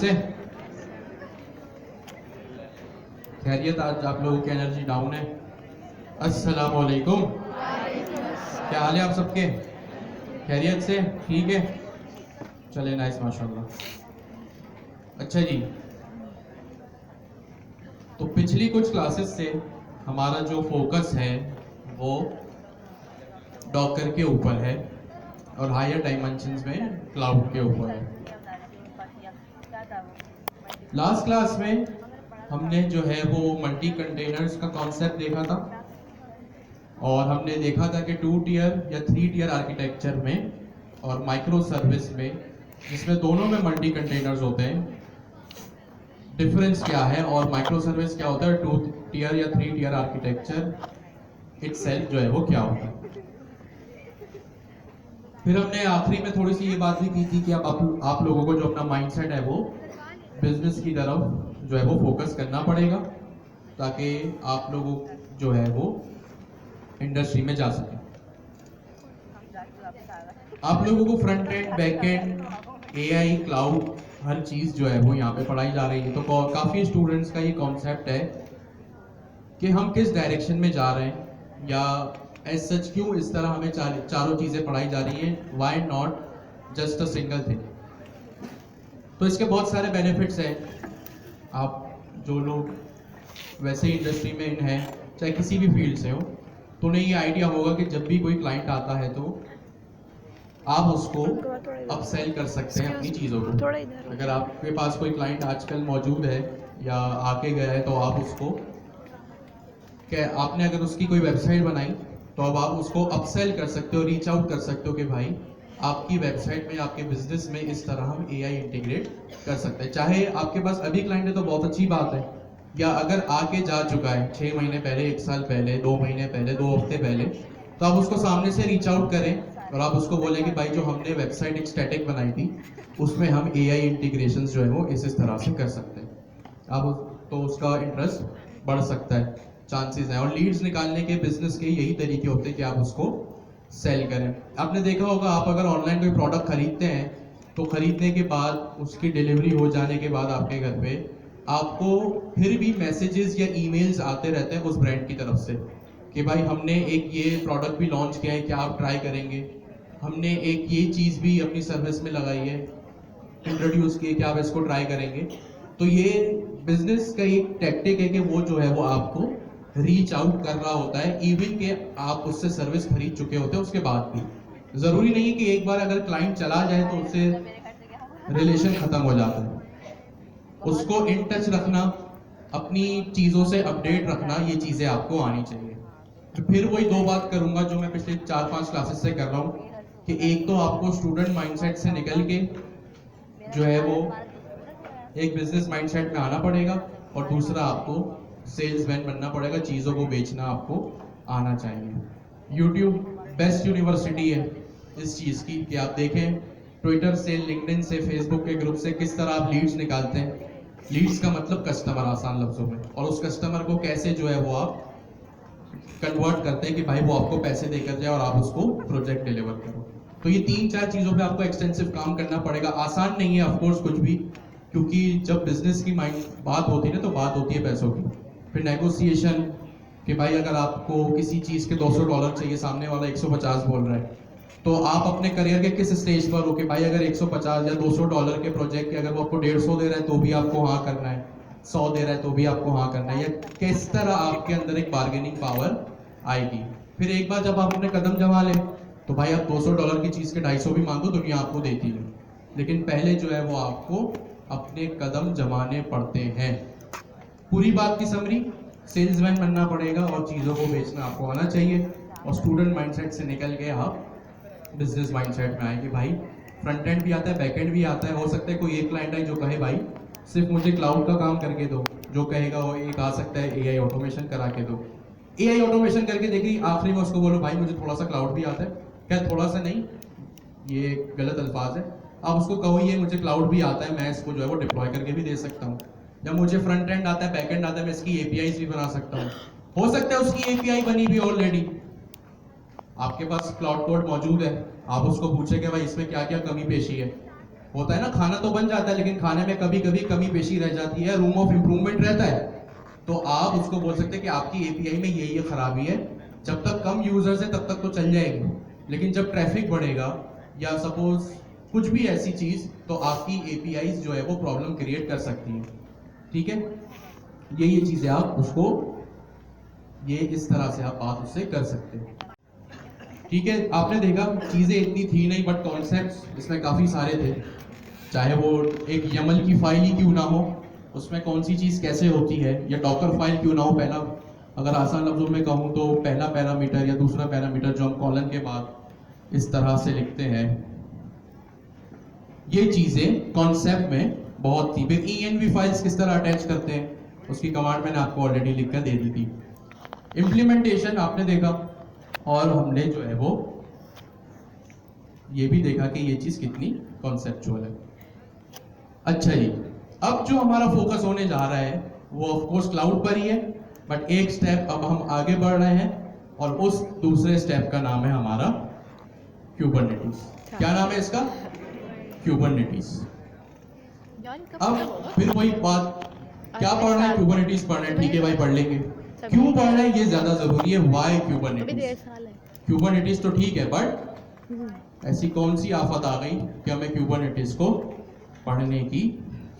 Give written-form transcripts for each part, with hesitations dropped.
से? खैरियत? आज आप लोगों की एनर्जी डाउन है। अस्सलाम वालेकुम। क्या हाल है आप सबके? खैरियत से? ठीक है, चले नाइस, माशाल्लाह। अच्छा जी, तो पिछली कुछ क्लासेस से हमारा जो फोकस है वो डॉकर के ऊपर है और हायर डायमेंशंस में क्लाउड के ऊपर है। लास्ट क्लास में हमने जो है वो मल्टी कंटेनर्स का कॉन्सेप्ट देखा था और हमने देखा था कि 2 टियर या 3 टियर आर्किटेक्चर में और माइक्रो सर्विस में, जिसमें दोनों में मल्टी कंटेनर्स होते हैं, डिफरेंस क्या है और माइक्रो सर्विस क्या होता है, 2 टियर या 3 टियर आर्किटेक्चर इटसेल्फ जो है वो क्या होता है। फिर हमने आखिरी में थोड़ी सी ये बात भी की थी कि आप लोगों को जो अपना माइंडसेट है वो बिजनेस की तरफ जो है वो फोकस करना पड़ेगा ताकि आप लोगों जो है वो इंडस्ट्री में जा सके। आप लोगों को front end, back end, AI, cloud, हर चीज़ जो है वो यहाँ पे पढ़ाई जा रही है। तो काफ़ी स्टूडेंट्स का ये कॉन्सेप्ट है कि हम किस डायरेक्शन में जा रहे हैं या एज सच क्यों इस तरह हमें चारों चीज़ें पढ़ाई जा रही हैं, why not just a single thing. तो इसके बहुत सारे बेनिफिट्स हैं। आप जो लोग वैसे ही इंडस्ट्री में इन हैं, चाहे किसी भी फील्ड से हो, तो उन्हें ये आइडिया होगा कि जब भी कोई क्लाइंट आता है तो आप उसको अपसेल कर सकते हैं अपनी चीज़ों को। अगर आपके पास कोई क्लाइंट आजकल मौजूद है या आके गया है तो आप उसको आपने अगर उसकी कोई वेबसाइट बनाई तो अब आप उसको अपसेल कर सकते हो, रीच आउट कर सकते हो कि भाई आपकी वेबसाइट में, आपके बिजनेस में इस तरह हम एआई इंटीग्रेट कर सकते हैं। चाहे आपके पास अभी क्लाइंट है तो बहुत अच्छी बात है, या अगर आके जा चुका है 6 महीने पहले, 1 साल पहले, 2 महीने पहले, 2 हफ्ते पहले, तो आप उसको सामने से रीच आउट करें और आप उसको बोलें कि भाई जो हमने वेबसाइट एक स्टैटिक बनाई थी उसमें हम एआई इंटीग्रेशन जो है वो इस तरह से कर सकते हैं। अब तो उसका इंटरेस्ट बढ़ सकता है, चांसेस हैं। और लीड्स निकालने के बिजनेस के यही तरीके होते हैं कि आप उसको सेल करें। आपने देखा होगा, आप अगर ऑनलाइन कोई प्रोडक्ट खरीदते हैं तो खरीदने के बाद उसकी डिलीवरी हो जाने के बाद आपके घर पे आपको फिर भी मैसेजेस या ईमेल्स आते रहते हैं उस ब्रांड की तरफ से कि भाई हमने एक ये प्रोडक्ट भी लॉन्च किया है, क्या आप ट्राई करेंगे, हमने एक ये चीज़ भी अपनी सर्विस में लगाई है, इंट्रोड्यूस की है, क्या आप इसको ट्राई करेंगे। तो ये बिजनेस का एक टैक्टिक है कि वो जो है वो आपको रीच आउट कर रहा होता है, इवन के आप उससे सर्विस खरीद चुके होते हैं उसके बाद भी। जरूरी नहीं है कि एक बार अगर क्लाइंट चला जाए तो उससे रिलेशन खत्म हो जाता है। उसको इन टच रखना, अपनी चीज़ों से अपडेट रखना, ये चीज़ें आपको आनी चाहिए। तो फिर वही 2 बात करूंगा जो मैं पिछले 4-5 क्लासेस से कर रहा हूँ कि एक तो आपको स्टूडेंट माइंडसेट से निकल के जो है वो एक बिजनेस माइंडसेट में आना पड़ेगा और दूसरा आपको सेल्समैन बनना पड़ेगा, चीज़ों को बेचना आपको आना चाहिए। यूट्यूब बेस्ट यूनिवर्सिटी है इस चीज़ की कि आप देखें ट्विटर से, लिंक्डइन से, फेसबुक के ग्रुप से किस तरह आप लीड्स निकालते हैं। लीड्स का मतलब कस्टमर, आसान लफ्जों में, और उस कस्टमर को कैसे जो है वो आप कन्वर्ट करते हैं कि भाई वो आपको पैसे देकर जाए और आप उसको प्रोजेक्ट डिलीवर करो। तो ये 3-4 चीज़ों पे आपको एक्सटेंसिव काम करना पड़ेगा। आसान नहीं है ऑफकोर्स कुछ भी, क्योंकि जब बिजनेस की माइंड बात होती है ना तो बात होती है पैसों की। फिर नेगोशिएशन कि भाई अगर आपको किसी चीज़ के $200 चाहिए, सामने वाला 150 बोल रहा है, तो आप अपने करियर के किस स्टेज पर हो कि भाई अगर 150 या $200 के प्रोजेक्ट के अगर वो आपको 150 दे रहा है तो भी आपको हाँ करना है, 100 दे रहा है तो भी आपको हाँ करना है, या किस तरह आपके अंदर एक बार्गेनिंग पावर आएगी। फिर एक बार जब आप अपने कदम जमा लें तो भाई आप $200 की चीज़ के 250 भी मांगो, दुनिया आपको देती है, लेकिन पहले जो है वो आपको अपने कदम जमाने पड़ते हैं। पूरी बात की समरी, सेल्समैन बनना पड़ेगा और चीज़ों को बेचना आपको आना चाहिए, और स्टूडेंट माइंडसेट से निकल के आप बिजनेस माइंडसेट में आए कि भाई फ्रंट एंड भी आता है, बैक एंड भी आता है। हो सकता है कोई एक क्लाइंट है जो कहे भाई सिर्फ मुझे क्लाउड का काम करके दो, जो कहेगा वो एक आ सकता है एआई ऑटोमेशन करा के दो। एआई ऑटोमेशन करके देखिए, आखिरी में उसको बोलो भाई मुझे थोड़ा सा क्लाउड भी आता है, क्या थोड़ा सा नहीं, ये गलत अल्फाज है, आप उसको कहो ये मुझे क्लाउड भी आता है, मैं इसको जो है वो डिप्लॉय करके भी दे सकता हूँ, या मुझे फ्रंट एंड आता है, बैक एंड आता है, मैं इसकी एपीआईज भी बना सकता हूँ। हो सकता है उसकी एपीआई बनी भी ऑलरेडी, आपके पास क्लाउड कोड मौजूद है, आप उसको पूछेंगे भाई इसमें क्या क्या कमी पेशी है, होता है ना, खाना तो बन जाता है लेकिन खाने में कभी कभी कमी पेशी रह जाती है, रूम ऑफ इम्प्रूवमेंट रहता है। तो आप उसको बोल सकते हैं कि आपकी एपीआई में ये खराबी है। जब तक कम यूजर्स है तब तक तो चल जाएगी, लेकिन जब ट्रैफिक बढ़ेगा या सपोज कुछ भी ऐसी चीज, तो आपकी एपीआई जो है वो प्रॉब्लम क्रिएट कर सकती है। ठीक है, ये चीजें आप उसको ये इस तरह से आप बात उससे कर सकते हैं। ठीक है, आपने देखा चीजें इतनी थी नहीं, बट कॉन्सेप्ट्स इसमें काफी सारे थे। चाहे वो एक यमल की फाइल ही क्यों ना हो, उसमें कौन सी चीज कैसे होती है, या डॉकर फाइल क्यों ना हो। पहला, अगर आसान लफ्जों में कहूँ तो पहला पैरामीटर या दूसरा पैरामीटर जो हम कॉलन के बाद इस तरह से लिखते हैं, ये चीजें कॉन्सेप्ट में बहुत थी। फिर env फाइल्स किस तरह अटैच करते हैं, उसकी कमांड मैंने आपको ऑलरेडी लिख कर दे दी थी। इम्प्लीमेंटेशन आपने देखा, और हमने जो है वो ये भी देखा कि ये चीज कितनी कॉन्सेप्चुअल है। अच्छा जी, अब जो हमारा फोकस होने जा रहा है वो ऑफ कोर्स क्लाउड पर ही है, बट एक स्टेप अब हम आगे बढ़ रहे हैं, और उस दूसरे स्टेप का नाम है हमारा क्यूबरनेटिस। क्या नाम है इसका? क्यूबरनेटिस। अब फिर वही बात, क्या पढ़ना है? क्यूबरनेटिस पढ़ना है, ठीक है भाई, पढ़ लेंगे। क्यों पढ़ना है ये ज्यादा जरूरी है। Y Kubernetes? क्यूबरनेटिस तो ठीक है, बट ऐसी कौन सी आफत आ गई कि हमें क्यूबरनेटिस को पढ़ने की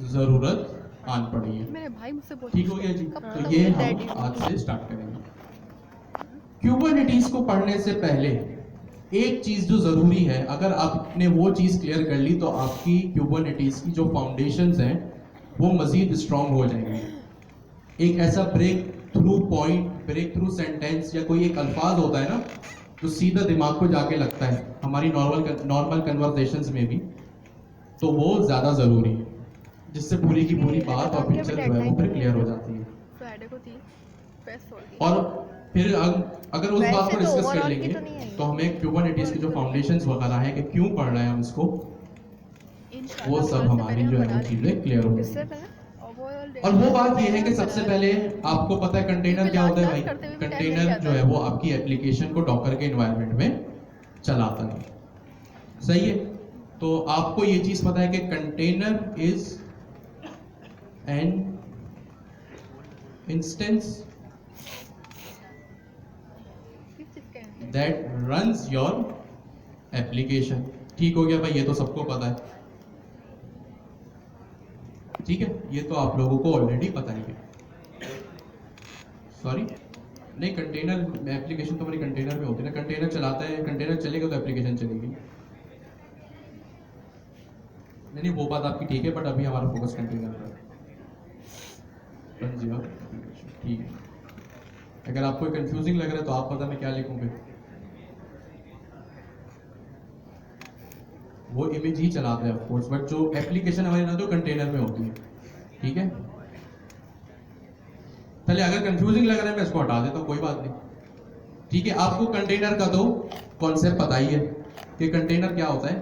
जरूरत आन पड़ी है। मेरे भाई मुझसे ठीक हो गया जी, तो ये हम आज से स्टार्ट करेंगे। क्यूबरनेटिस को पढ़ने से पहले एक चीज जो जरूरी है, अगर आपने वो चीज क्लियर कर ली तो आपकी क्यूबरनेटिस की जो फाउंडेशंस हैं वो मजीद स्ट्रांग हो जाएंगे। एक ऐसा breakthrough point, breakthrough sentence या कोई एक अल्फाज होता है ना, जो सीधा दिमाग को जाके लगता है हमारी नॉर्मल कन्वर्सेशंस में भी, तो वो ज्यादा जरूरी है, जिससे पूरी की पूरी बात और पिक्चर जो है वो फिर क्लियर हो जाती है। और फिर अगर उस बात को डिस्कस कर लेंगे तो हमें क्यूबरनेटिस की जो फाउंडेशंस वगैरह है कि क्यों पढ़ रहे हैं हम इसको, वो सब हमारी जो है वो चीजें क्लियर हो जाएंगी। और वो बात ये है कि सबसे पहले आपको पता है कंटेनर क्या होता है भाई? कंटेनर जो है वो आपकी एप्लीकेशन को डॉकर के एनवायरनमेंट में चलाता है, सही है? तो आपको ये चीज पता है कि container is an instance that runs your application. ठीक हो गया भाई, ये तो सबको पता है। ठीक है, ये तो आप लोगों को ऑलरेडी पता ही है। सॉरी नहीं, कंटेनर एप्लीकेशन तो हमारी कंटेनर में होती है ना, कंटेनर चलाता है, कंटेनर चलेगा तो एप्लीकेशन चलेगी। नहीं वो बात आपकी ठीक है, बट अभी हमारा फोकस कंटेनर पर है। ठीक है, अगर आपको कंफ्यूजिंग लग रहा है तो आप पता मैं क्या लिखूं फिर? वो इमेज ही चलाता है ऑफ कोर्स, बट जो एप्लीकेशन हमारे ना तो कंटेनर में होती है। ठीक है, चलिए अगर कंफ्यूजिंग लग रहा है मैं इसको हटा देता हूं, कोई बात नहीं। ठीक है, आपको कंटेनर का तो कॉन्सेप्ट पता ही है कि कंटेनर क्या होता है,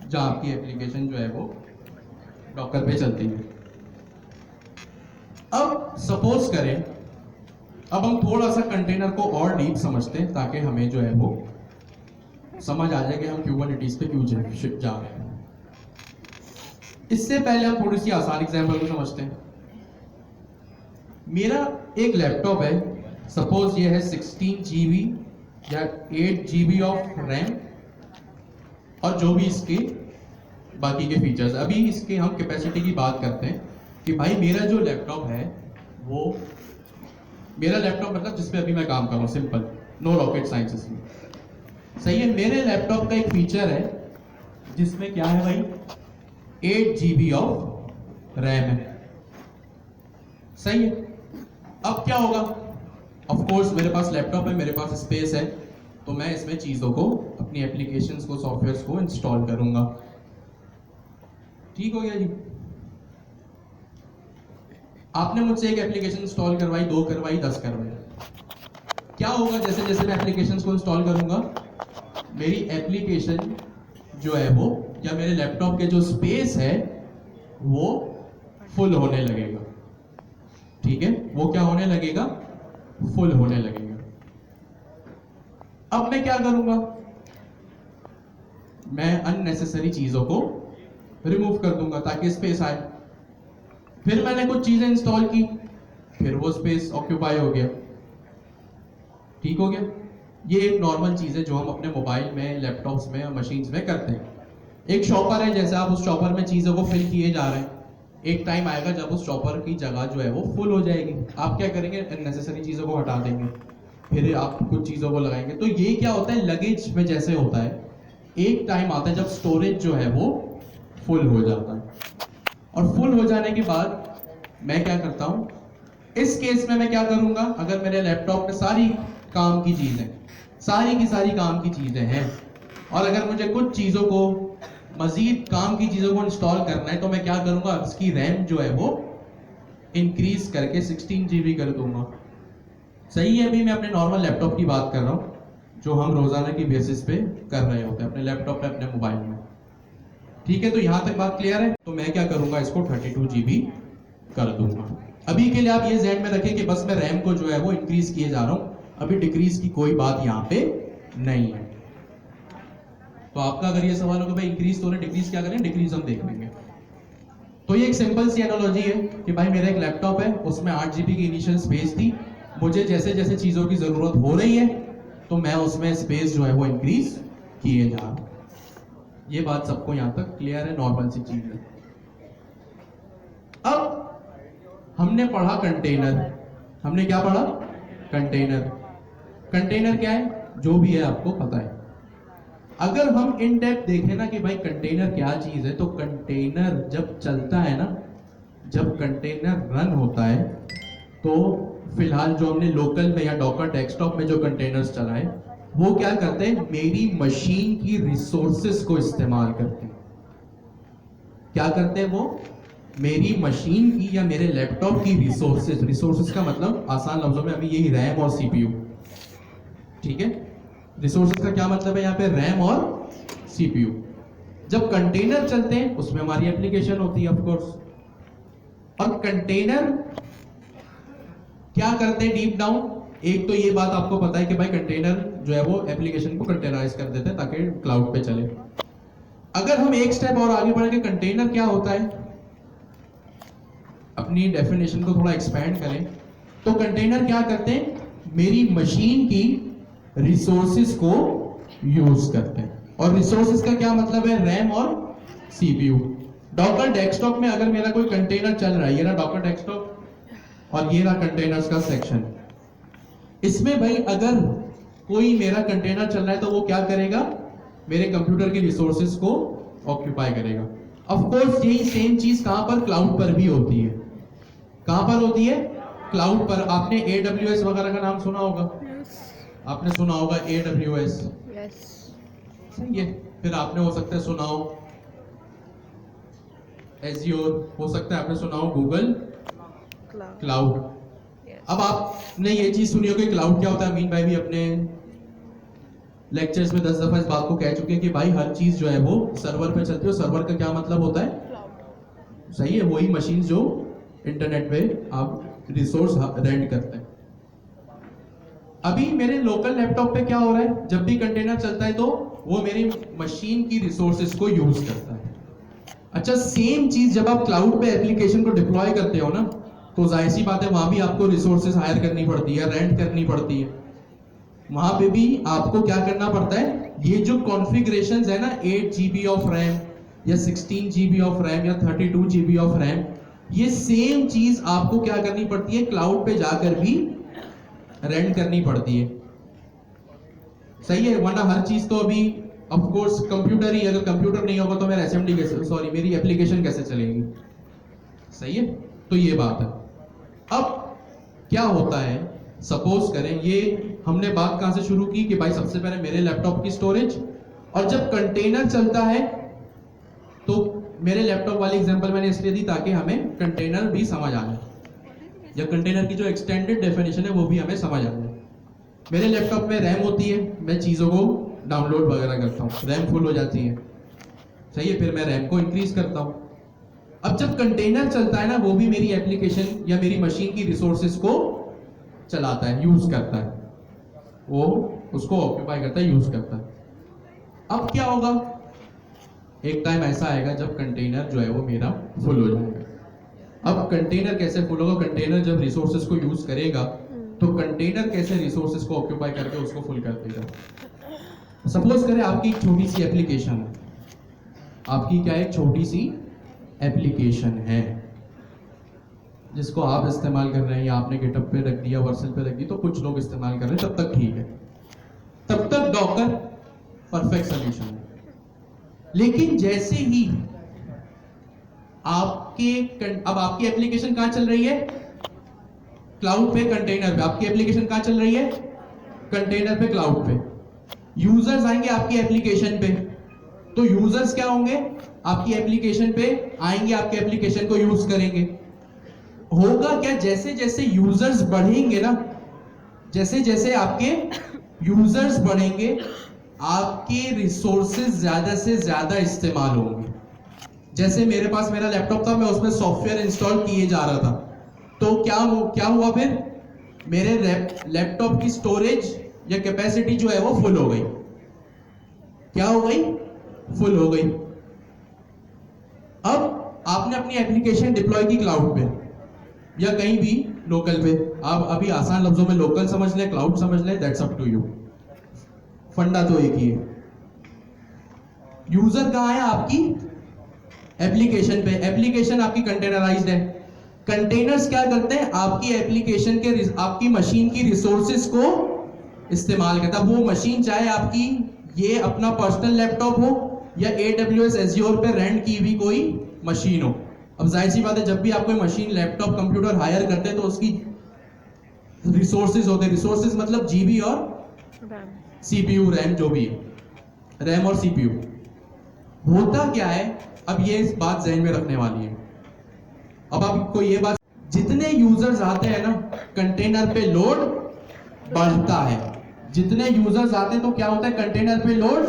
जहां आपकी एप्लीकेशन जो है वो डॉकर पे चलती है। अब सपोज करें, अब हम थोड़ा सा कंटेनर को और डीप समझते हैं ताकि हमें जो है वो समझ आ जाए कि हम क्यूबरनेटिस पे क्यों जा रहे हैं। इससे पहले हम थोड़ी सी आसान एग्जांपल को समझते हैं। मेरा एक लैपटॉप है, सपोज ये है 16 GB या 8 GB ऑफ रैम, और जो भी इसके बाकी के फीचर्स। अभी इसके हम कैपेसिटी की बात करते हैं कि भाई मेरा जो लैपटॉप है वो, मेरा लैपटॉप मतलब जिसपे अभी मैं काम कर रहा हूँ, सिंपल, नो रॉकेट साइंस इसमें, सही है। मेरे लैपटॉप का एक फीचर है जिसमें क्या है भाई, 8 GB ऑफ रैम है, सही है। अब क्या होगा, ऑफ कोर्स मेरे पास लैपटॉप है, मेरे पास स्पेस है, तो मैं इसमें चीजों को, अपनी एप्लीकेशंस को, सॉफ्टवेयर्स को इंस्टॉल करूंगा। ठीक हो गया जी। आपने मुझसे एक एप्लीकेशन इंस्टॉल करवाई, 2 करवाई, 10 करवाई, क्या होगा? जैसे जैसे मैं एप्लीकेशंस को इंस्टॉल करूंगा, मेरी एप्लीकेशन जो है वो, या मेरे लैपटॉप के जो स्पेस है वो फुल होने लगेगा। ठीक है, वो क्या होने लगेगा? फुल होने लगेगा। अब मैं क्या करूंगा? मैं अननेसेसरी चीजों को रिमूव कर दूंगा ताकि स्पेस आए। फिर मैंने कुछ चीजें इंस्टॉल की, फिर वो स्पेस ऑक्यूपाई हो गया। ठीक हो गया। ये एक नॉर्मल चीज है जो हम अपने मोबाइल में, लैपटॉप्स में, मशीन्स में करते हैं। एक शॉपर है, जैसे आप उस शॉपर में चीजों को फिल किए जा रहे हैं, एक टाइम आएगा जब उस शॉपर की जगह जो है वो फुल हो जाएगी। आप क्या करेंगे, अननेसेसरी चीजों को हटा देंगे, फिर आप कुछ चीजों को लगाएंगे। तो ये क्या होता है, लगेज में जैसे होता है, एक टाइम आता है जब स्टोरेज जो है वो फुल हो जाता है। और फुल हो जाने के बाद मैं क्या करता हूं, इस केस में मैं क्या करूंगा, अगर मेरे लैपटॉप में सारी काम की चीजें, सारी की सारी काम की चीजें हैं, और अगर मुझे कुछ चीजों को, मजीद काम की चीजों को इंस्टॉल करना है, तो मैं क्या करूंगा, इसकी रैम जो है वो इंक्रीज करके 16 GB कर दूंगा। सही है। अभी मैं अपने नॉर्मल लैपटॉप की बात कर रहा हूं जो हम रोजाना की बेसिस पे कर रहे होते हैं अपने लैपटॉप पे, अपने मोबाइल में। ठीक है, तो यहां तक बात क्लियर है। तो मैं क्या करूंगा, इसको 32 GB कर दूंगा। अभी के लिए आप ये ध्यान में रखें कि बस मैं रैम को जो है वो इंक्रीज किए जा रहा हूं, अभी डिक्रीज की कोई बात यहाँ पे नहीं है। तो आपका अगर ये सवाल होगा भाई इंक्रीज तो डिक्रीज क्या करें, डिक्रीज हम देख लेंगे। तो ये एक सिंपल सी एनालॉजी है कि भाई मेरा एक लैपटॉप है, उसमें 8 GB की इनिशियल स्पेस थी, मुझे जैसे जैसे चीजों की जरूरत हो रही है तो मैं उसमें स्पेस जो है वो इंक्रीज किए जा रहा हूं। ये बात सबको यहां तक क्लियर है, नॉर्मल सी चीज है। अब हमने पढ़ा कंटेनर, हमने क्या पढ़ा, कंटेनर। कंटेनर क्या है, जो भी है आपको पता है। अगर हम इन डेप्थ देखें ना कि भाई कंटेनर क्या चीज है, तो कंटेनर जब चलता है ना, जब कंटेनर रन होता है, तो फिलहाल जो हमने लोकल में या डॉकर डेस्कटॉप में जो कंटेनर्स चलाए, वो क्या करते हैं, मेरी मशीन की रिसोर्सेस को इस्तेमाल करते हैं। क्या करते हैं वो, मेरी मशीन की या मेरे लैपटॉप की रिसोर्सेज, रिसोर्सेज का मतलब आसान लफ्जों में अभी यही रैम और सीपीयू। ठीक है, रिसोर्सेज का क्या मतलब है यहाँ पे, रैम और सीपीयू। जब कंटेनर चलते हैं उसमें हमारी एप्लीकेशन होती है ऑफ कोर्स। और कंटेनर क्या करते हैं डीप डाउन, एक तो ये बात आपको पता है कि भाई कंटेनर जो है वो एप्लीकेशन को कंटेनराइज कर देते हैं ताकि क्लाउड पे चले। अगर हम एक स्टेप और आगे बढ़ के कंटेनर क्या होता है, अपनी डेफिनेशन को थोड़ा एक्सपैंड करें, तो कंटेनर क्या करते हैं, मेरी मशीन की रिसोर्सेज को यूज करते हैं। और रिसोर्सेज का क्या मतलब है, रैम और सीपीयू। डॉकर डेस्कटॉप में अगर मेरा कोई कंटेनर चल रहा है, ये रहा डॉकर डेस्कटॉप और ये रहा कंटेनर्स का सेक्शन, इसमें भाई अगर कोई मेरा कंटेनर चल रहा है तो वो क्या करेगा, मेरे कंप्यूटर की रिसोर्सेज को ऑक्यूपाई करेगा। ऑफ कोर्स यही सेम चीज कहां पर, क्लाउड पर भी होती है। कहां पर होती है, क्लाउड पर। आपने AWS वगैरह का नाम सुना होगा, आपने सुना होगा AWS, सही है। फिर आपने हो सकता है सुना हो एज़्योर, हो सकता है आपने सुना हो गूगल क्लाउड। अब आपने ये चीज सुनी हो कि क्लाउड क्या होता है, अमीन भाई भी अपने लेक्चर्स में 10 दफा इस बात को कह चुके हैं कि भाई हर चीज जो है वो सर्वर पे चलती है। सर्वर का क्या मतलब होता है, सही है, वही मशीन जो इंटरनेट पे आप रिसोर्स रेंट करते हैं। अभी मेरे लोकल लैपटॉप पे क्या हो रहा है, जब भी कंटेनर चलता है तो वो मेरी मशीन की रिसोर्सेज को यूज करता है। अच्छा, सेम चीज जब आप क्लाउड पे एप्लीकेशन को डिप्लॉय करते हो ना, तो जाहिर सी बात है वहां भी आपको रिसोर्सेज हायर करनी पड़ती है, रेंट करनी पड़ती है। वहां पे भी आपको क्या करना पड़ता है, ये जो कॉन्फ़िगरेशंस है ना, 8 GB ऑफ रैम या 16 GB ऑफ रैम या 32 GB ऑफ रैम, ये सेम चीज आपको क्या करनी पड़ती है, क्लाउड पे जाकर भी रेंट करनी पड़ती है। सही है, वरना हर चीज तो अभी ऑफ कोर्स कंप्यूटर ही, अगर कंप्यूटर नहीं होगा तो मेरा एसएमडी कैसे, सॉरी मेरी एप्लीकेशन कैसे चलेगी। सही है, तो ये बात है। अब क्या होता है, सपोज करें, ये हमने बात कहां से शुरू की कि भाई सबसे पहले मेरे लैपटॉप की स्टोरेज, और जब कंटेनर चलता है तो मेरे लैपटॉप वाली एग्जांपल मैंने इसलिए दी ताकि हमें कंटेनर भी समझ आ जाए, या कंटेनर की जो एक्सटेंडेड डेफिनेशन है वो भी हमें समझ आ जाए। मेरे लैपटॉप में रैम होती है, मैं चीजों को डाउनलोड वगैरह करता हूँ, रैम फुल हो जाती है, सही है, फिर मैं रैम को इंक्रीज करता हूँ। अब जब कंटेनर चलता है ना, वो भी मेरी एप्लीकेशन या मेरी मशीन की रिसोर्सेज को चलाता है, यूज करता है, वो उसको ऑक्यूपाई करता है, यूज करता है। अब क्या होगा, एक टाइम ऐसा आएगा जब कंटेनर जो है वो मेरा फुल हो जाएगा। अब कंटेनर कैसे फुल होगा? कंटेनर जब रिसोर्सेज को यूज करेगा तो कंटेनर कैसे रिसोर्सेज को ऑक्यूपाई करके उसको फुल कर देगा। सपोज करें आपकी एक छोटी सी एप्लीकेशन है, आपकी क्या एक छोटी सी एप्लीकेशन है जिसको आप इस्तेमाल कर रहे हैं या आपने गिटहब पे रख दिया, वर्सल पे रख दी, तो कुछ लोग इस्तेमाल कर रहे हैं, तब तक ठीक है, तब तक डॉकर परफेक्ट सोल्यूशन है। लेकिन जैसे ही अब आपकी एप्लीकेशन कहां चल रही है? क्लाउड पे, कंटेनर पे। आपकी एप्लीकेशन कहां चल रही है? कंटेनर पे, क्लाउड पे। यूजर्स आएंगे आपकी एप्लीकेशन पे, तो यूजर्स क्या होंगे? आपकी एप्लीकेशन पे आएंगे, आपके एप्लीकेशन को यूज करेंगे। होगा क्या? जैसे जैसे यूजर्स बढ़ेंगे ना, जैसे जैसे आपके यूजर्स बढ़ेंगे, आपके रिसोर्सेज ज्यादा से ज्यादा इस्तेमाल होंगे। जैसे मेरे पास मेरा लैपटॉप था, मैं उसमें सॉफ्टवेयर इंस्टॉल किए जा रहा था, तो क्या हुआ फिर? मेरे लैपटॉप की स्टोरेज या कैपेसिटी जो है वो फुल हो गई। क्या हो गई? फुल हो गई। अब आपने अपनी एप्लीकेशन डिप्लॉय की क्लाउड पे या कहीं भी लोकल पे। आप अभी आसान लफ्जों में लोकल समझ ले, क्लाउड समझ ले, दैट्स अप टू यू। फंडा तो एक ही है। यूजर कहां है? आपकी एप्लीकेशन पे। एप्लीकेशन आपकी कंटेनराइज्ड है। कंटेनर्स क्या करते हैं? आपकी एप्लीकेशन के, आपकी मशीन की रिसोर्सेज को इस्तेमाल करता है। वो मशीन चाहे आपकी ये अपना पर्सनल लैपटॉप हो या AWS Azure पे रेंट की हुई कोई मशीन हो। अब जाहिर सी बात है, जब भी आप कोई मशीन, लैपटॉप, कंप्यूटर हायर करते हैं तो उसकी रिसोर्सेज होते हैं। रिसोर्सेज मतलब जीबी और CPU, रैम, जो भी है, रैम और CPU। होता क्या है? अब ये इस बात ज़हन में रखने वाली है। अब आपको ये बात, जितने यूजर्स आते हैं ना, कंटेनर पे लोड बढ़ता है। जितने यूजर्स आते हैं तो क्या होता है? कंटेनर पे लोड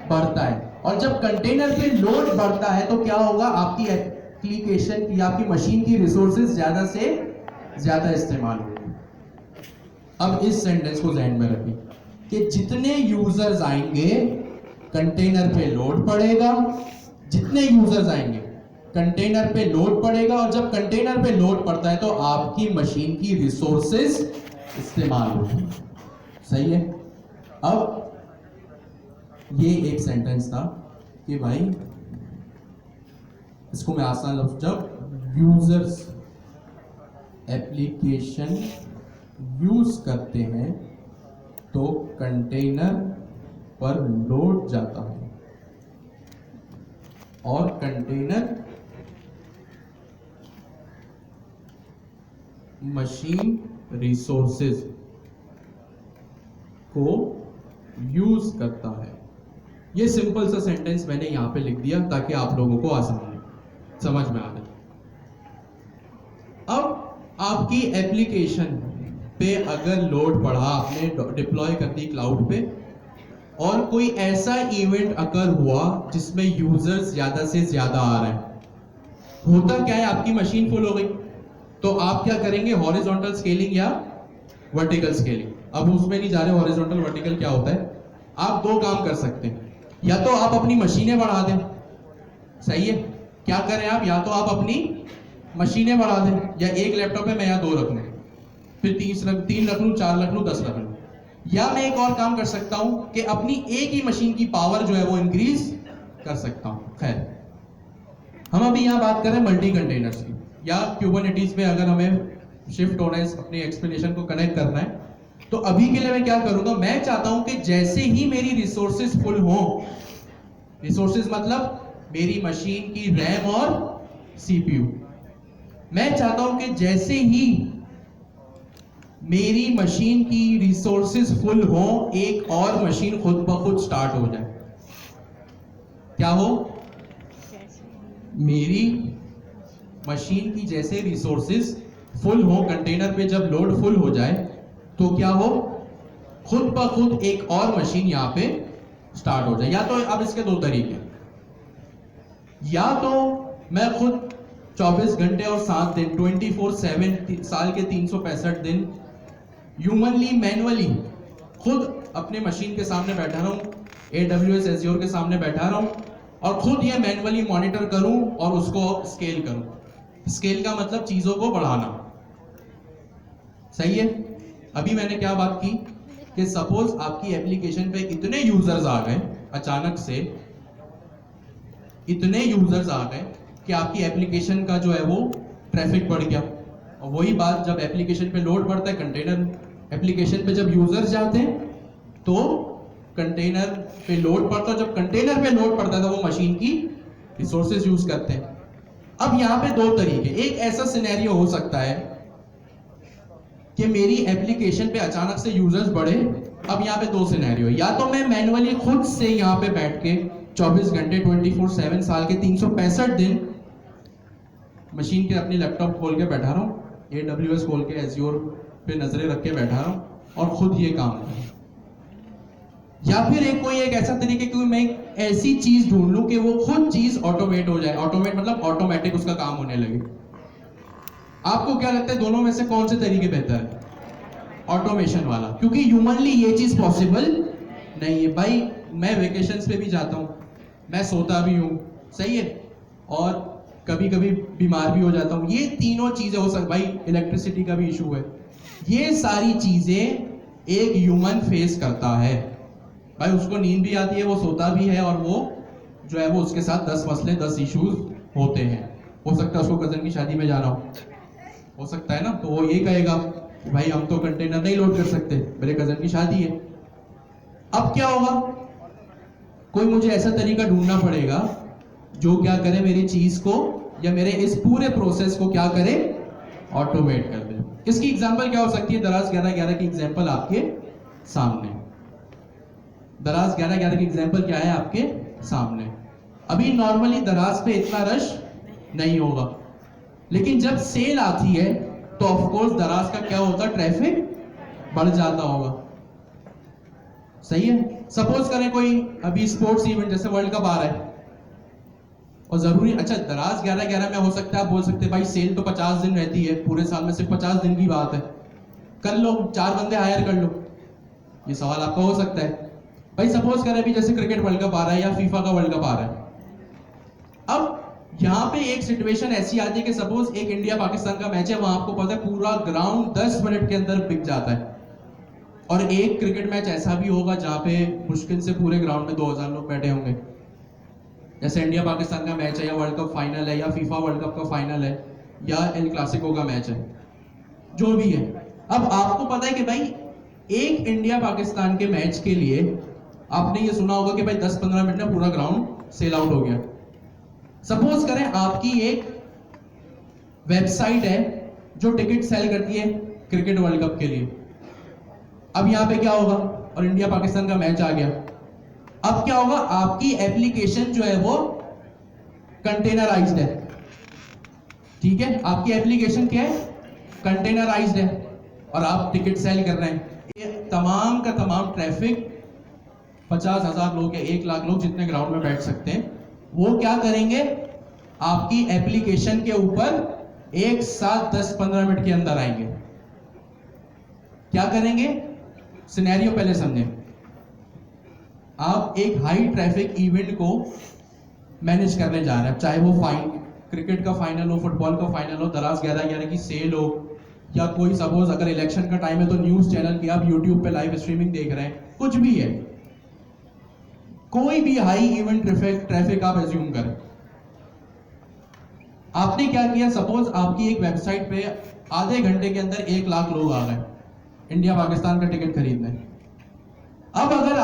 बढ़ता है। और जब कंटेनर पे लोड बढ़ता है तो क्या होगा? आपकी एप्लीकेशन की, आपकी मशीन की रिसोर्सेज ज्यादा से ज्यादा इस्तेमाल होंगे। अब इस सेंटेंस को ध्यान में रखें कि जितने यूजर्स आएंगे कंटेनर पे लोड पड़ेगा। जितने यूजर्स आएंगे कंटेनर पे लोड पड़ेगा, और जब कंटेनर पे लोड पड़ता है तो आपकी मशीन की रिसोर्सेज इस्तेमाल होगी। सही है? अब ये एक सेंटेंस था कि भाई, इसको मैं आसान लफ्ज, जब यूजर्स एप्लीकेशन यूज करते हैं तो कंटेनर पर लोड जाता है और कंटेनर मशीन रिसोर्सेज को यूज करता है। ये सिंपल सा सेंटेंस मैंने यहां पे लिख दिया ताकि आप लोगों को आसानी समझ में आ जाए। अब आपकी एप्लीकेशन पे अगर लोड पड़ा, आपने डिप्लॉय कर दी क्लाउड पे, और कोई ऐसा इवेंट अगर हुआ जिसमें यूजर्स ज्यादा से ज्यादा आ रहे हैं, होता क्या है? आपकी मशीन फुल हो गई, तो आप क्या करेंगे? हॉरिजॉन्टल स्केलिंग या वर्टिकल स्केलिंग। अब उसमें नहीं जा रहे, हॉरिजॉन्टल वर्टिकल क्या होता है। आप दो काम कर सकते हैं, या तो आप अपनी मशीनें बढ़ा दें। सही है? क्या करें आप? या तो आप अपनी मशीनें बढ़ा दें, या एक लैपटॉप है मैं यहाँ 2 रख लूं, फिर 3 रख लूं, 4 रख लूं, 10 रख लूं। या मैं एक और काम कर सकता हूं कि अपनी एक ही मशीन की पावर जो है वो इंक्रीज कर सकता हूं। खैर, हम अभी यहां बात कर रहे हैं मल्टी कंटेनर्स की, या क्यूबरनेटिस में अगर हमें शिफ्ट होना है, अपनी एक्सप्लेनेशन को कनेक्ट करना है, तो अभी के लिए मैं क्या करूंगा? मैं चाहता हूं कि जैसे ही मेरी रिसोर्सेज फुल हो, रिसोर्सेज मतलब मेरी मशीन की रैम और CPU, मैं चाहता हूं कि जैसे ही मेरी मशीन की रिसोर्सेज फुल हो, एक और मशीन खुद ब खुद स्टार्ट हो जाए। क्या हो? मेरी मशीन की जैसे रिसोर्सेज फुल हो, कंटेनर पे जब लोड फुल हो जाए तो क्या हो? खुद ब खुद एक और मशीन यहां पे स्टार्ट हो जाए। या तो अब इसके 2 तरीके, या तो मैं खुद 24 घंटे और 7 दिन 24/7 साल के 365 दिन ह्यूमनली, मैनुअली खुद अपने मशीन के सामने बैठा रहा हूं, AWS Azure के सामने बैठा रहा हूं, और खुद ये मैन्युअली मॉनिटर करूं और उसको स्केल करूं। स्केल का मतलब चीजों को बढ़ाना। सही है। अभी मैंने क्या बात की कि सपोज आपकी एप्लीकेशन पे इतने यूजर्स आ गए, अचानक से इतने यूजर्स आ गए कि आपकी एप्लीकेशन का जो है वो ट्रैफिक बढ़ गया। और वही बात, जब एप्लीकेशन पे लोड बढ़ता है, कंटेनर एप्लीकेशन पे जब यूजर्स जाते हैं तो कंटेनर पे लोड पड़ता है, जब कंटेनर पे लोड पड़ता है तो वो मशीन की रिसोर्सेज यूज करते हैं। अब यहाँ पे दो तरीके, एक ऐसा सिनेरियो हो सकता है कि मेरी एप्लीकेशन पे अचानक से यूजर्स बढ़े। अब यहाँ पे दो सिनेरियो, या तो मैं मैन्युअली खुद से यहाँ पे बैठ के 24 घंटे 24/7 साल के 365 दिन मशीन के अपनी लैपटॉप खोल के बैठा रहा हूँ, AWS खोल के एज़्योर पे नजरें रख के बैठा रहा हूँ और खुद ये काम करूँ। या फिर एक ऐसा तरीके कि मैं ऐसी चीज ढूंढ लूं कि वो खुद चीज ऑटोमेट हो जाए। ऑटोमेट मतलब ऑटोमेटिक उसका काम होने लगे। आपको क्या लगता है दोनों में से कौन से तरीके बेहतर है? ऑटोमेशन वाला, क्योंकि ह्यूमनली ये चीज पॉसिबल नहीं है। भाई मैं वेकेशंस पे भी जाता हूँ, मैं सोता भी हूँ, सही है, और कभी कभी बीमार भी हो जाता हूँ। ये तीनों चीजें हो सकती, भाई इलेक्ट्रिसिटी का भी इशू है, ये सारी चीजें एक ह्यूमन फेस करता है। भाई उसको नींद भी आती है, वो सोता भी है, और वो जो है वो उसके साथ 10 मसले 10 इश्यूज होते हैं। हो सकता है उसको कजन की शादी में जाना हो सकता है ना, तो वो ये कहेगा कि भाई हम तो कंटेनर नहीं लोड कर सकते, मेरे कजन की शादी है। अब क्या होगा, कोई मुझे ऐसा तरीका ढूंढना पड़ेगा जो क्या करे, मेरी चीज को या मेरे इस पूरे प्रोसेस को क्या करे, ऑटोमेट कर दे। इसकी एग्जांपल क्या हो सकती है? दराज 11/11 की एग्जांपल आपके सामने। दराज 11/11 की एग्जांपल क्या है आपके सामने? अभी नॉर्मली दराज पे इतना रश नहीं होगा, लेकिन जब सेल आती है तो ऑफ कोर्स दराज का क्या होता है, ट्रैफिक बढ़ जाता होगा। सही है। सपोज करें कोई अभी स्पोर्ट्स इवेंट जैसे वर्ल्ड कप आ रहा है, और जरूरी, अच्छा दराज 11/11 में हो सकता है आप बोल सकते हैं भाई सेल तो 50 दिन रहती है, पूरे साल में सिर्फ 50 दिन की बात है, कर लो 4 बंदे हायर कर लो। ये सवाल आपका हो सकता है। भाई सपोज करें अभी जैसे क्रिकेट वर्ल्ड कप आ रहा है या फीफा का वर्ल्ड कप आ रहा है। अब यहाँ पे एक सिचुएशन ऐसी आती है कि सपोज एक इंडिया पाकिस्तान का मैच है, वहां आपको पता है पूरा ग्राउंड 10 मिनट के अंदर बिक जाता है। और एक क्रिकेट मैच ऐसा भी होगा जहां पे मुश्किल से पूरे ग्राउंड में 2000 लोग बैठे होंगे, जैसे इंडिया पाकिस्तान का मैच है, या वर्ल्ड कप फाइनल है, या फीफा वर्ल्ड कप का फाइनल है, या एल क्लासिको का मैच है, जो भी है। अब आपको पता है कि भाई एक इंडिया पाकिस्तान के मैच के लिए आपने ये सुना होगा कि भाई 10-15 मिनट में पूरा ग्राउंड सेल आउट हो गया। सपोज करें आपकी एक वेबसाइट है जो टिकट सेल करती है क्रिकेट वर्ल्ड कप के लिए। अब यहां पे क्या होगा, और इंडिया पाकिस्तान का मैच आ गया, अब क्या होगा, आपकी एप्लीकेशन जो है वो कंटेनराइज्ड है। ठीक है, आपकी एप्लीकेशन क्या है, कंटेनराइज्ड है, और आप टिकट सेल कर रहे हैं। ये तमाम का तमाम ट्रैफिक 50,000 लोग या 1 लाख लोग जितने ग्राउंड में बैठ सकते हैं, वो क्या करेंगे, आपकी एप्लीकेशन के ऊपर एक साथ 10-15 मिनट के अंदर आएंगे। क्या करेंगे, सिनेरियो पहले समझें। आप एक हाई ट्रैफिक इवेंट को मैनेज करने जा रहे हैं, चाहे वो क्रिकेट का फाइनल हो, फुटबॉल का फाइनल हो, दराज 11/11 की सेल हो, या कोई सपोज अगर इलेक्शन का टाइम है तो न्यूज चैनल की आप यूट्यूब पे लाइव स्ट्रीमिंग देख रहे हैं, कुछ भी है, कोई भी हाई इवेंट ट्रैफिक आप एज्यूम करें। आपने क्या किया, सपोज आपकी एक वेबसाइट पे आधे घंटे के अंदर 1 लाख लोग आ गए इंडिया पाकिस्तान का टिकट खरीदने। अब अगर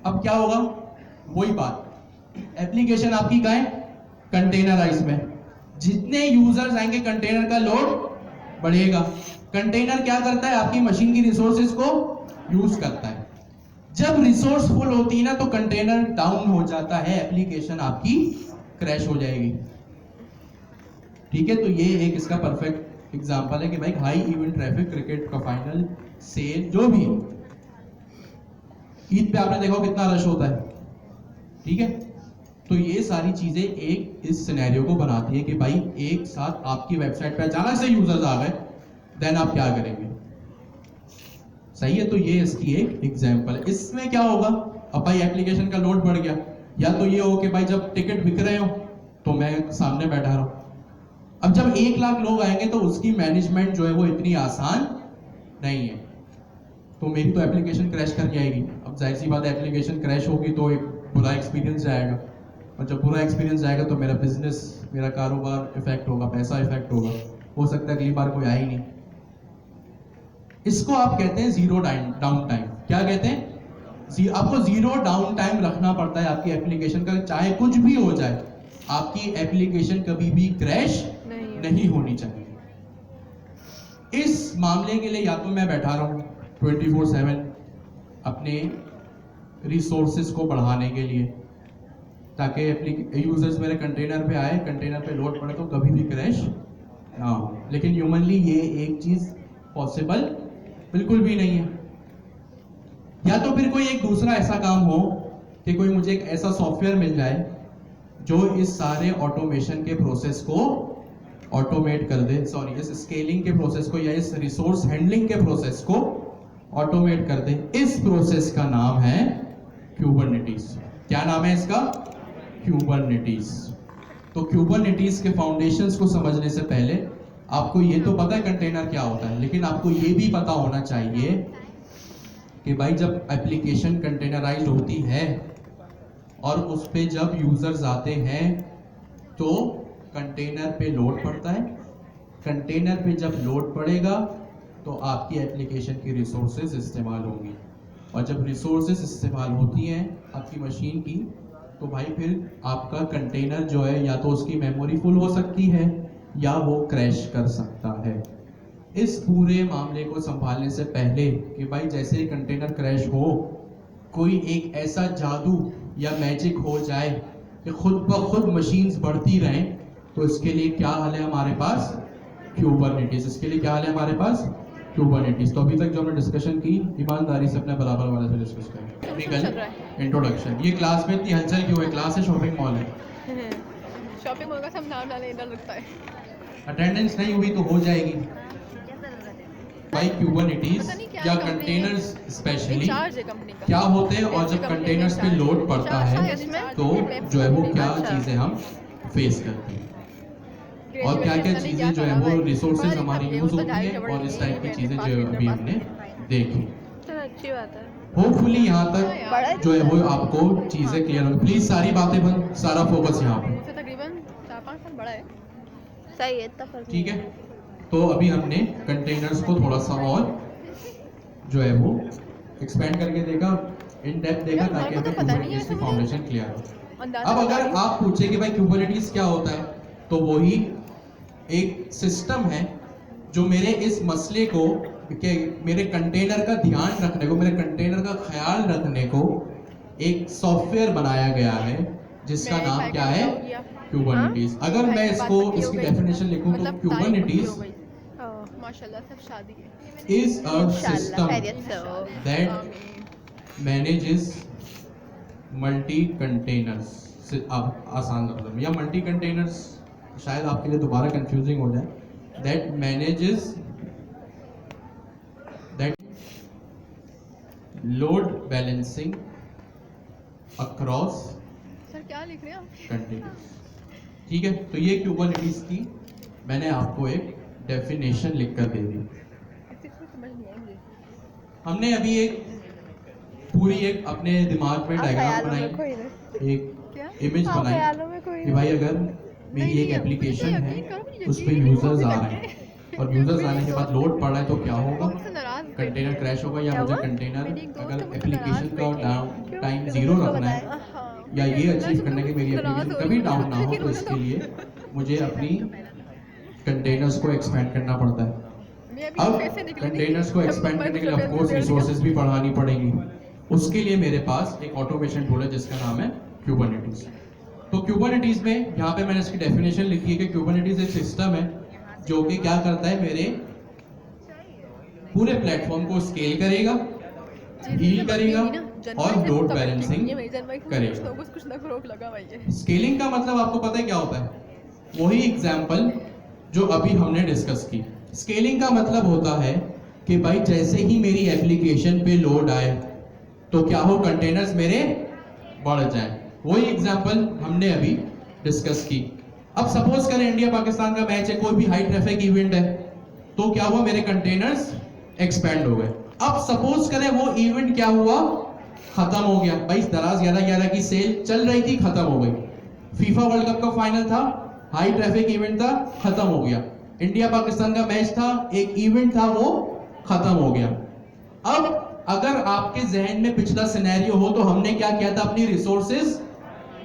अब क्या होगा, वही बात, एप्लीकेशन आपकी कहाँ है, कंटेनराइज में। जितने यूजर्स आएंगे कंटेनर का लोड बढ़ेगा। कंटेनर क्या करता है, आपकी मशीन की रिसोर्सेज को यूज करता है। जब रिसोर्स फुल होती है ना तो कंटेनर डाउन हो जाता है, एप्लीकेशन आपकी क्रैश हो जाएगी। ठीक है, तो ये एक इसका परफेक्ट एग्जांपल है कि भाई हाई इवेंट ट्रैफिक, क्रिकेट का फाइनल, सेल, जो भी, ईद पे आपने देखा कितना रश होता है। ठीक है, तो ये सारी चीजें एक इस सिनेरियो को बनाती है कि भाई एक साथ आपकी वेबसाइट पे अचानक से यूजर्स आ गए, देन आप क्या करेंगे। सही है, तो ये इसकी एक एग्जांपल है। इसमें क्या होगा, अब भाई एप्लीकेशन का लोड बढ़ गया, या तो ये हो कि भाई जब टिकट बिक रहे हो तो मैं सामने बैठा रहा हूं। अब जब 1 लाख लोग आएंगे तो उसकी मैनेजमेंट जो है वो इतनी आसान नहीं है, तो मेरी तो एप्लीकेशन क्रैश कर जाएगी। अब जाहिर सी बात है, एप्लीकेशन क्रैश होगी तो एक बुरा एक्सपीरियंस जाएगा, और जब बुरा एक्सपीरियंस जाएगा तो मेरा बिजनेस, मेरा कारोबार इफेक्ट होगा, पैसा इफेक्ट होगा, हो सकता है अगली बार कोई आए ही नहीं। इसको आप कहते हैं जीरो डाउन टाइम। क्या कहते हैं? आपको जीरो डाउन टाइम रखना पड़ता है आपकी एप्लीकेशन का, चाहे कुछ भी हो जाए आपकी एप्लीकेशन कभी भी क्रैश नहीं होनी चाहिए। इस मामले के लिए या तो मैं बैठा रहा हूं 24/7 अपने रिसोर्सेज को बढ़ाने के लिए, ताकि यूजर्स मेरे कंटेनर पे आए, कंटेनर पे लोड पड़े तो कभी भी क्रैश ना हो। लेकिन ह्यूमनली ये एक चीज पॉसिबल बिल्कुल भी नहीं है। या तो फिर कोई एक दूसरा ऐसा काम हो कि कोई मुझे एक ऐसा सॉफ्टवेयर मिल जाए जो इस सारे ऑटोमेशन के प्रोसेस को ऑटोमेट कर दे, इस स्केलिंग के प्रोसेस को या इस रिसोर्स हैंडलिंग के प्रोसेस को ऑटोमेट कर दे। इस प्रोसेस का नाम है क्यूबरनेटिस। क्या नाम है इसका? क्यूबरनेटिस। तो क्यूबरनेटिस के फाउंडेशंस को समझने से पहले आपको ये तो पता है कंटेनर क्या होता है, लेकिन आपको ये भी पता होना चाहिए कि भाई जब एप्लीकेशन कंटेनराइज्ड होती है और उस पे जब यूजर्स आते हैं तो कंटेनर पे लोड पड़ता है। कंटेनर पे जब लोड पड़ेगा तो आपकी एप्लीकेशन की रिसोर्सेज इस्तेमाल होंगी, और जब रिसोर्सेज इस्तेमाल होती हैं आपकी मशीन की, तो भाई फिर आपका कंटेनर जो है या तो उसकी मेमोरी फुल हो सकती है या वो क्रैश कर सकता है। इस पूरे मामले को संभालने से पहले कि भाई जैसे ही कंटेनर क्रैश हो कोई एक ऐसा जादू या मैजिक हो जाए कि खुद ब खुद मशीन्स बढ़ती रहें, तो इसके लिए क्या हाल है हमारे पास? क्यूबरनेटिस। इसके लिए क्या हाल है हमारे पास? क्यूबरनेटिस। तो अभी तक जो हमने डिस्कशन की, ईमानदारी से अपने बराबर वाले से डिस्कस करें। Technical introduction. ये क्लास में इतनी हलचल क्यों है? क्लास है, शॉपिंग मॉल है। शॉपिंग मॉल का सब नाम डाले इधर लगता है। अटेंडेंस नहीं हुई तो हो जाएगी भाई। क्यूबरनेटिस या कंटेनर्स स्पेशली क्या होते हैं, और जब कंटेनर्स पे लोड पड़ता है तो जो है वो क्या चीजें हम फेस करते हैं, और क्या क्या चीजें जो है वो रिसोर्सेज हमारी यूज होती है, और इस टाइप की चीजें जो अभी हमने देखी। अच्छी बात है। होपफुली यहाँ तक जो है वो आपको चीजें क्लियर होंगी। प्लीज सारी बातें बंद, सारा फोकस यहाँ पे। तकरीबन 4-5 साल बड़ा है। सही है, इतना फर्क ठीक है। तो अभी हमने कंटेनर्स को थोड़ा सा और जो है वो एक्सपेंड करके देखा, इन डेप्थ देखा, ताकि हमें क्यूबरनेटिस की फाउंडेशन क्लियर हो। अब अगर आप पूछे कि भाई क्यूबरनेटिस क्या होता है, तो वही एक सिस्टम है जो मेरे इस मसले को, कि मेरे कंटेनर का ध्यान रखने को, मेरे कंटेनर का ख्याल रखने को एक सॉफ्टवेयर बनाया गया है जिसका नाम क्या है? क्यूबरनेटिस। अगर मैं इसको इसकी डेफिनेशन लिखूं तो क्यूबरनेटिस माशाल्लाह सब शादी है। is a system that manages multi containers। अब आसान लफ्ज़ों में, या मल्टी कंटेनर्स शायद आपके लिए दोबारा कंफ्यूजिंग हो जाए। that manages that load balancing across sir क्या लिख रहे हैं आप? containers। ठीक है, तो ये क्यूबरनेटिस की मैंने आपको एक डेफिनेशन लिखकर दे दी। हमने अभी एक पूरी एक अपने दिमाग में डायग्राम बनाई, एक इमेज बनाई कि भाई अगर मेरी एक एप्लीकेशन है उस पर यूजर्स आ रहे हैं, और यूजर्स आने के बाद लोड पड़ रहा है तो क्या होगा? कंटेनर क्रैश होगा, या मुझे कंटेनर अगर एप्लीकेशन का डाउन टाइम 0 रखना है या ये अचीव करना है कि मेरी एप्लीकेशन कभी डाउन ना हो, तो इसके लिए मुझे अपनी कंटेनर्स को एक्सपेंड करना पड़ता है। अब कंटेनर्स को एक्सपेंड करने के लिए ऑफ कोर्स रिसोर्सेज भी बढ़ानी पड़ेंगी। उसके लिए मेरे पास एक ऑटोमेशन टूल है जिसका नाम है क्यूबरनेटिस। तो क्यूबरनेटिस में यहाँ पे मैंने इसकी डेफिनेशन लिखी है कि क्यूबरनेटिस एक सिस्टम है जो कि क्या करता है, मेरे पूरे प्लेटफॉर्म को स्केल करेगा, हील करेगा और लोड बैलेंसिंग करेगा। स्केलिंग का मतलब आपको पता है क्या होता है? वही एग्जाम्पल जो अभी हमने डिस्कस की। स्केलिंग का मतलब होता है कि भाई जैसे ही मेरी एप्लीकेशन पे लोड आए तो क्या हो, कंटेनर्स मेरे बढ़ जाएं। वही एग्जांपल हमने अभी डिस्कस की। अब सपोज करें इंडिया पाकिस्तान का मैच है, कोई भी हाई ट्रैफिक इवेंट है, तो क्या हुआ, मेरे कंटेनर्स एक्सपेंड हो गए। अब सपोज करें वो इवेंट क्या हुआ, खत्म हो गया। भाई दराज 11/11 की सेल चल रही थी, खत्म हो गई। फीफा वर्ल्ड कप का फाइनल था, हाई ट्रैफिक इवेंट था, खत्म हो गया। इंडिया पाकिस्तान का मैच था, एक इवेंट था, वो खत्म हो गया। अब अगर आपके जहन में पिछला सिनेरियो हो तो हमने क्या किया था, अपनी रिसोर्सेज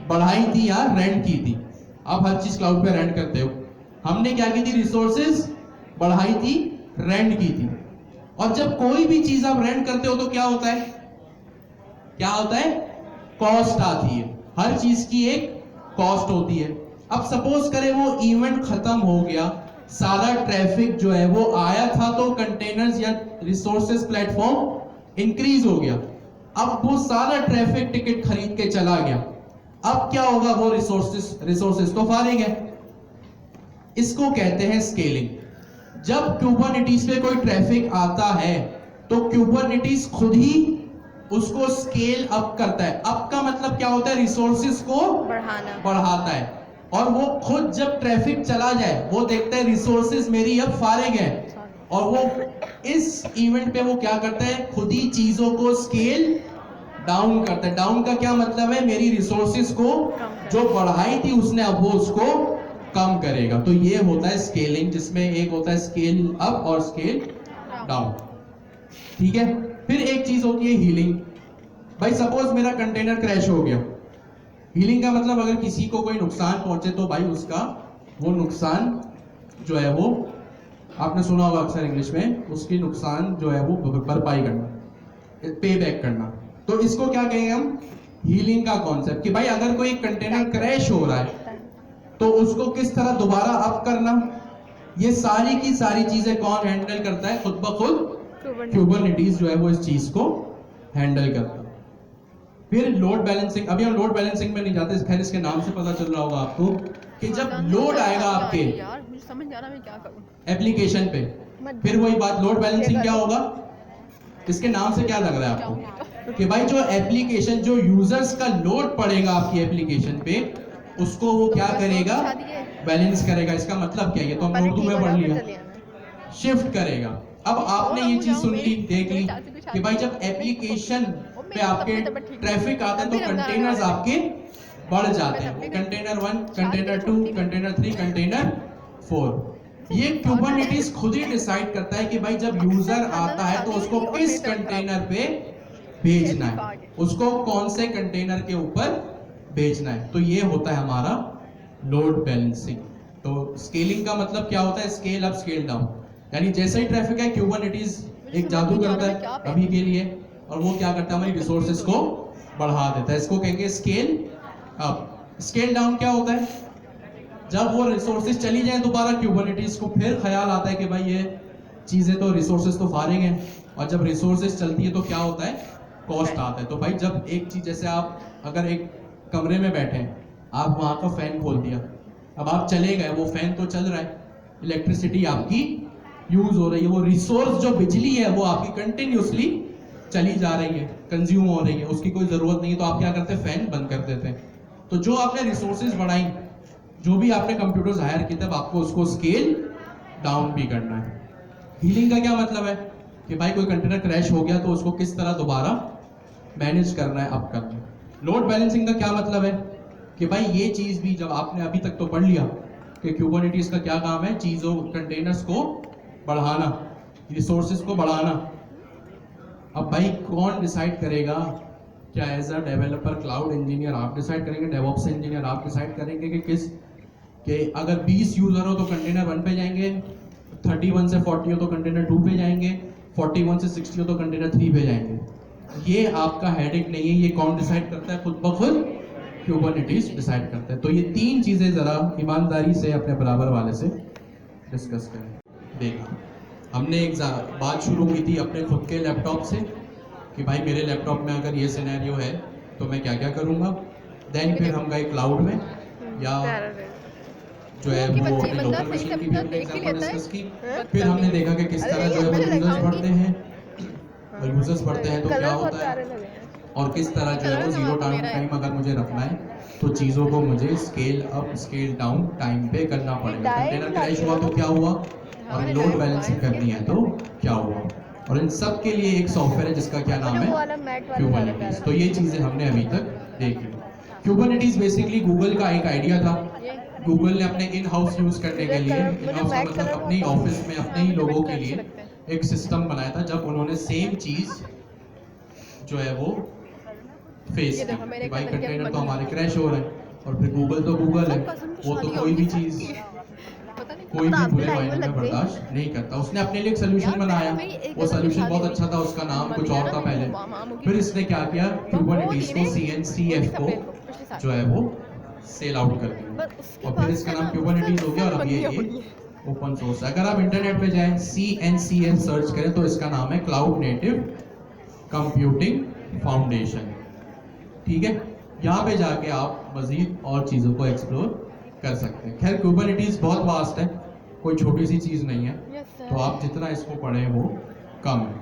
बढ़ाई थी या रेंट की थी। आप हर चीज क्लाउड पे रेंट करते हो, हमने क्या की थी, रिसोर्सेज बढ़ाई थी, रेंट की थी। और जब कोई भी चीज आप रेंट करते हो तो क्या होता है, क्या होता है, कॉस्ट आती है। हर चीज की एक कॉस्ट होती है। अब सपोज करें वो इवेंट खत्म हो गया, सारा ट्रैफिक जो है वो आया था, तो कंटेनर्स या रिसोर्सेज प्लेटफॉर्म इंक्रीज हो गया। अब वो सारा ट्रैफिक टिकट खरीद के चला गया। अब क्या होगा, वो रिसोर्सेज तो फारिग है। इसको कहते हैं स्केलिंग। जब क्यूबरनेटिस पे कोई ट्रैफिक आता है तो क्यूबरनेटिस खुद ही उसको स्केल अप करता है। अप का मतलब क्या होता है, रिसोर्सेज को बढ़ाता है। और वो खुद जब ट्रैफिक चला जाए वो देखता है रिसोर्सेज मेरी अब फारिग है, और वो इस इवेंट पे वो क्या करता है, खुद ही चीजों को स्केल डाउन करता है। डाउन का क्या मतलब है, मेरी रिसोर्सेज को जो बढ़ाई थी उसने अब वो उसको कम करेगा। तो ये होता है स्केलिंग, जिसमें एक होता है स्केल अप और स्केल डाउन। ठीक है। फिर एक चीज होती है हीलिंग। भाई सपोज मेरा कंटेनर क्रैश हो गया, हीलिंग का मतलब अगर किसी को कोई नुकसान पहुंचे तो भाई उसका वो नुकसान जो है वो, आपने सुना होगा अक्सर इंग्लिश में, उसकी नुकसान जो है वो भरपाई करना, पे बैक करना। तो इसको क्या कहेंगे हम, हीलिंग का कॉन्सेप्ट। कि भाई अगर कोई कंटेनर क्रैश हो रहा है तो उसको किस तरह दोबारा अप करना, ये सारी की सारी चीजें कौन हैंडल करता है, खुद ब खुद क्यूबरनेटिस जो है वो इस चीज को हैंडल करता है। फिर लोड बैलेंसिंग। अभी हम लोड बैलेंसिंग में नहीं जाते, खैर इसके नाम से पता चल रहा होगा आपको कि जब लोड आएगा आपके यार मुझे समझ नहीं आ रहा मैं क्या करूं एप्लीकेशन पे, फिर वही बात, लोड बैलेंसिंग क्या होगा, इसके नाम से क्या लग रहा है आपको, कि भाई जो एप्लीकेशन, जो यूजर्स का लोड पड़ेगा आपकी एप्लीकेशन पे, उसको वो क्या करेगा, बैलेंस करेगा। इसका मतलब क्या है, ये तो हमने उर्दू में पढ़ लिया, शिफ्ट करेगा। अब आपने ये चीज सुन ली, देख ली कि भाई जब एप्लीकेशन पे आपके ट्रैफिक आता है तो कंटेनर्स आपके बढ़ जाते हैं। Container 1, container 2, container 3, container 4। ये क्यूबरनेटिस खुद ही डिसाइड करता है कि भाई जब यूजर आता है तो उसको किस कंटेनर पे भेजना है, उसको कौन से कंटेनर के ऊपर भेजना है। तो ये होता है हमारा लोड बैलेंसिंग। तो स्केलिंग का मतलब क्या होता है, स्केल अप स्केल डाउन। यानी जैसे ही ट्रैफिक है, क्यूबरनेटिस एक जादू करता है अभी के लिए, और वो क्या करता है, हमारी रिसोर्सेज को बढ़ा देता है। इसको कहेंगे स्केल अप। स्केल डाउन क्या होता है, जब वो रिसोर्सेज चली जाए दोबारा, क्यूबरनेटिस को फिर ख्याल आता है कि भाई ये चीजें तो, रिसोर्सेज तो फारिग हैं, और जब रिसोर्सेज चलती है तो क्या होता है, कॉस्ट आता है। तो भाई जब एक चीज, जैसे आप अगर एक कमरे में बैठे हैं, आप वहां का फैन खोल दिया, अब आप चले गए, वो फैन तो चल रहा है, इलेक्ट्रिसिटी आपकी यूज हो रही है, वो रिसोर्स जो बिजली है वो आपकी कंटिन्यूसली चली जा रही है, कंज्यूम हो रही है, उसकी कोई जरूरत नहीं है, तो आप क्या करते हैं, फैन बंद कर देते हैं। तो जो आपने रिसोर्सेज बढ़ाई, जो भी आपने कंप्यूटर्स हायर किए, तब आपको उसको स्केल डाउन भी करना है। हीलिंग का क्या मतलब है, कि भाई कोई कंटेनर क्रैश हो गया तो उसको किस तरह दोबारा मैनेज करना है, अप करना है। लोड बैलेंसिंग का क्या मतलब है, कि भाई ये चीज भी जब आपने अभी तक तो पढ़ लिया कि क्यूबरनेटिस का क्या काम है, चीजों, कंटेनर्स को बढ़ाना, रिसोर्सेज को बढ़ाना। अब भाई कौन डिसाइड करेगा, क्या as a developer, cloud engineer आप डिसाइड करेंगे, डेवऑप्स इंजीनियर आप डिसाइड करेंगे कि अगर 20 यूजर हो तो कंटेनर 1 पे जाएंगे, 31 से 40 हो तो कंटेनर 2 पे जाएंगे, 41 से 60 हो तो कंटेनर 3 पे जाएंगे। ये आपका हेडेक नहीं है, ये कौन डिसाइड करता है, खुद ब खुद क्यूबरनेटिस डिसाइड करता है। तो ये तीन चीजें जरा ईमानदारी से अपने बराबर वाले से डिस्कस करें। देखा, हमने एक बात शुरू की थी अपने खुद के लैपटॉप से, कि भाई मेरे लैपटॉप में अगर ये सिनेरियो है तो मैं क्या क्या करूँगा। देन फिर हम गए क्लाउड में, या जो है वो अपने लोकल मशीन की भी हमने एग्जांपल डिस्कस की। फिर हमने देखा कि किस तरह जो है वो यूजर्स बढ़ते हैं, और यूजर्स बढ़ते हैं तो क्या होता है, और किस तरह जो है वो जीरो टाइम अगर मुझे रखना है तो चीज़ों को मुझे scale up scale down time पे करना पड़ेगा। कंटेनर क्रैश हुआ तो क्या हुआ, और लोड बैलेंसिंग करनी है तो क्या हुआ, और इन सब के लिए एक सॉफ्टवेयर है जिसका क्या नाम मुझे है, वो वाला मैट वाला ज्यादा क्यूबरनेटीज। प्यारा तो ये चीज़ें हमने अभी तक देखी। क्यूबरनेटीज बेसिकली गूगल का एक आइडिया था। गूगल ने अपने इन हाउस यूज करने के लिए, इन हाउस का मतलब अपने ही ऑफिस में अपने ही लोगों के लिए एक सिस्टम बनाया था, जब उन्होंने सेम चीज जो है वो फेस ये की देखो मेरे कि भाई कलर के कंटेनर तो बंद हमारे क्रैश हो रहे हैं, और फिर गूगल तो गूगल है, वो तो कोई भी चीज पता नहीं कोई अब तो भी आपके बुरे टाइम में मायने में लग गई। बर्दाश्त नहीं करता। उसने अपने लिए एक सोल्यूशन यार, बनाया, मेरी एक वो गजल सोल्यूशन दिखा बहुत दी अच्छा थी। था, उसका नाम बन कुछ गया और ना था मेरी पहले। मामू की। फिर इसने क्या किया, वो क्यूबरनेटीज थी को ने, CNCF वो को भी सफेद पिछले साल। जो है वो सेल आउट कर दिया, बस उसके और बाद फिर इसका से नाम ना क्यूबरनेटीज हो गया, और अब ये बंदी एक ओपन सोर्स है। अगर आप इंटरनेट पे जाएं CNCF सर्च करें तो इसका नाम है क्लाउड नेटिव कंप्यूटिंग फाउंडेशन। ठीक है, यहाँ पे जाके आप मजीद और चीज़ों को एक्सप्लोर कर सकते हैं। खैर क्यूबरनेटीज बहुत वास्ट है, कोई छोटी सी चीज़ नहीं है, तो आप जितना इसको पढ़ें वो कम है।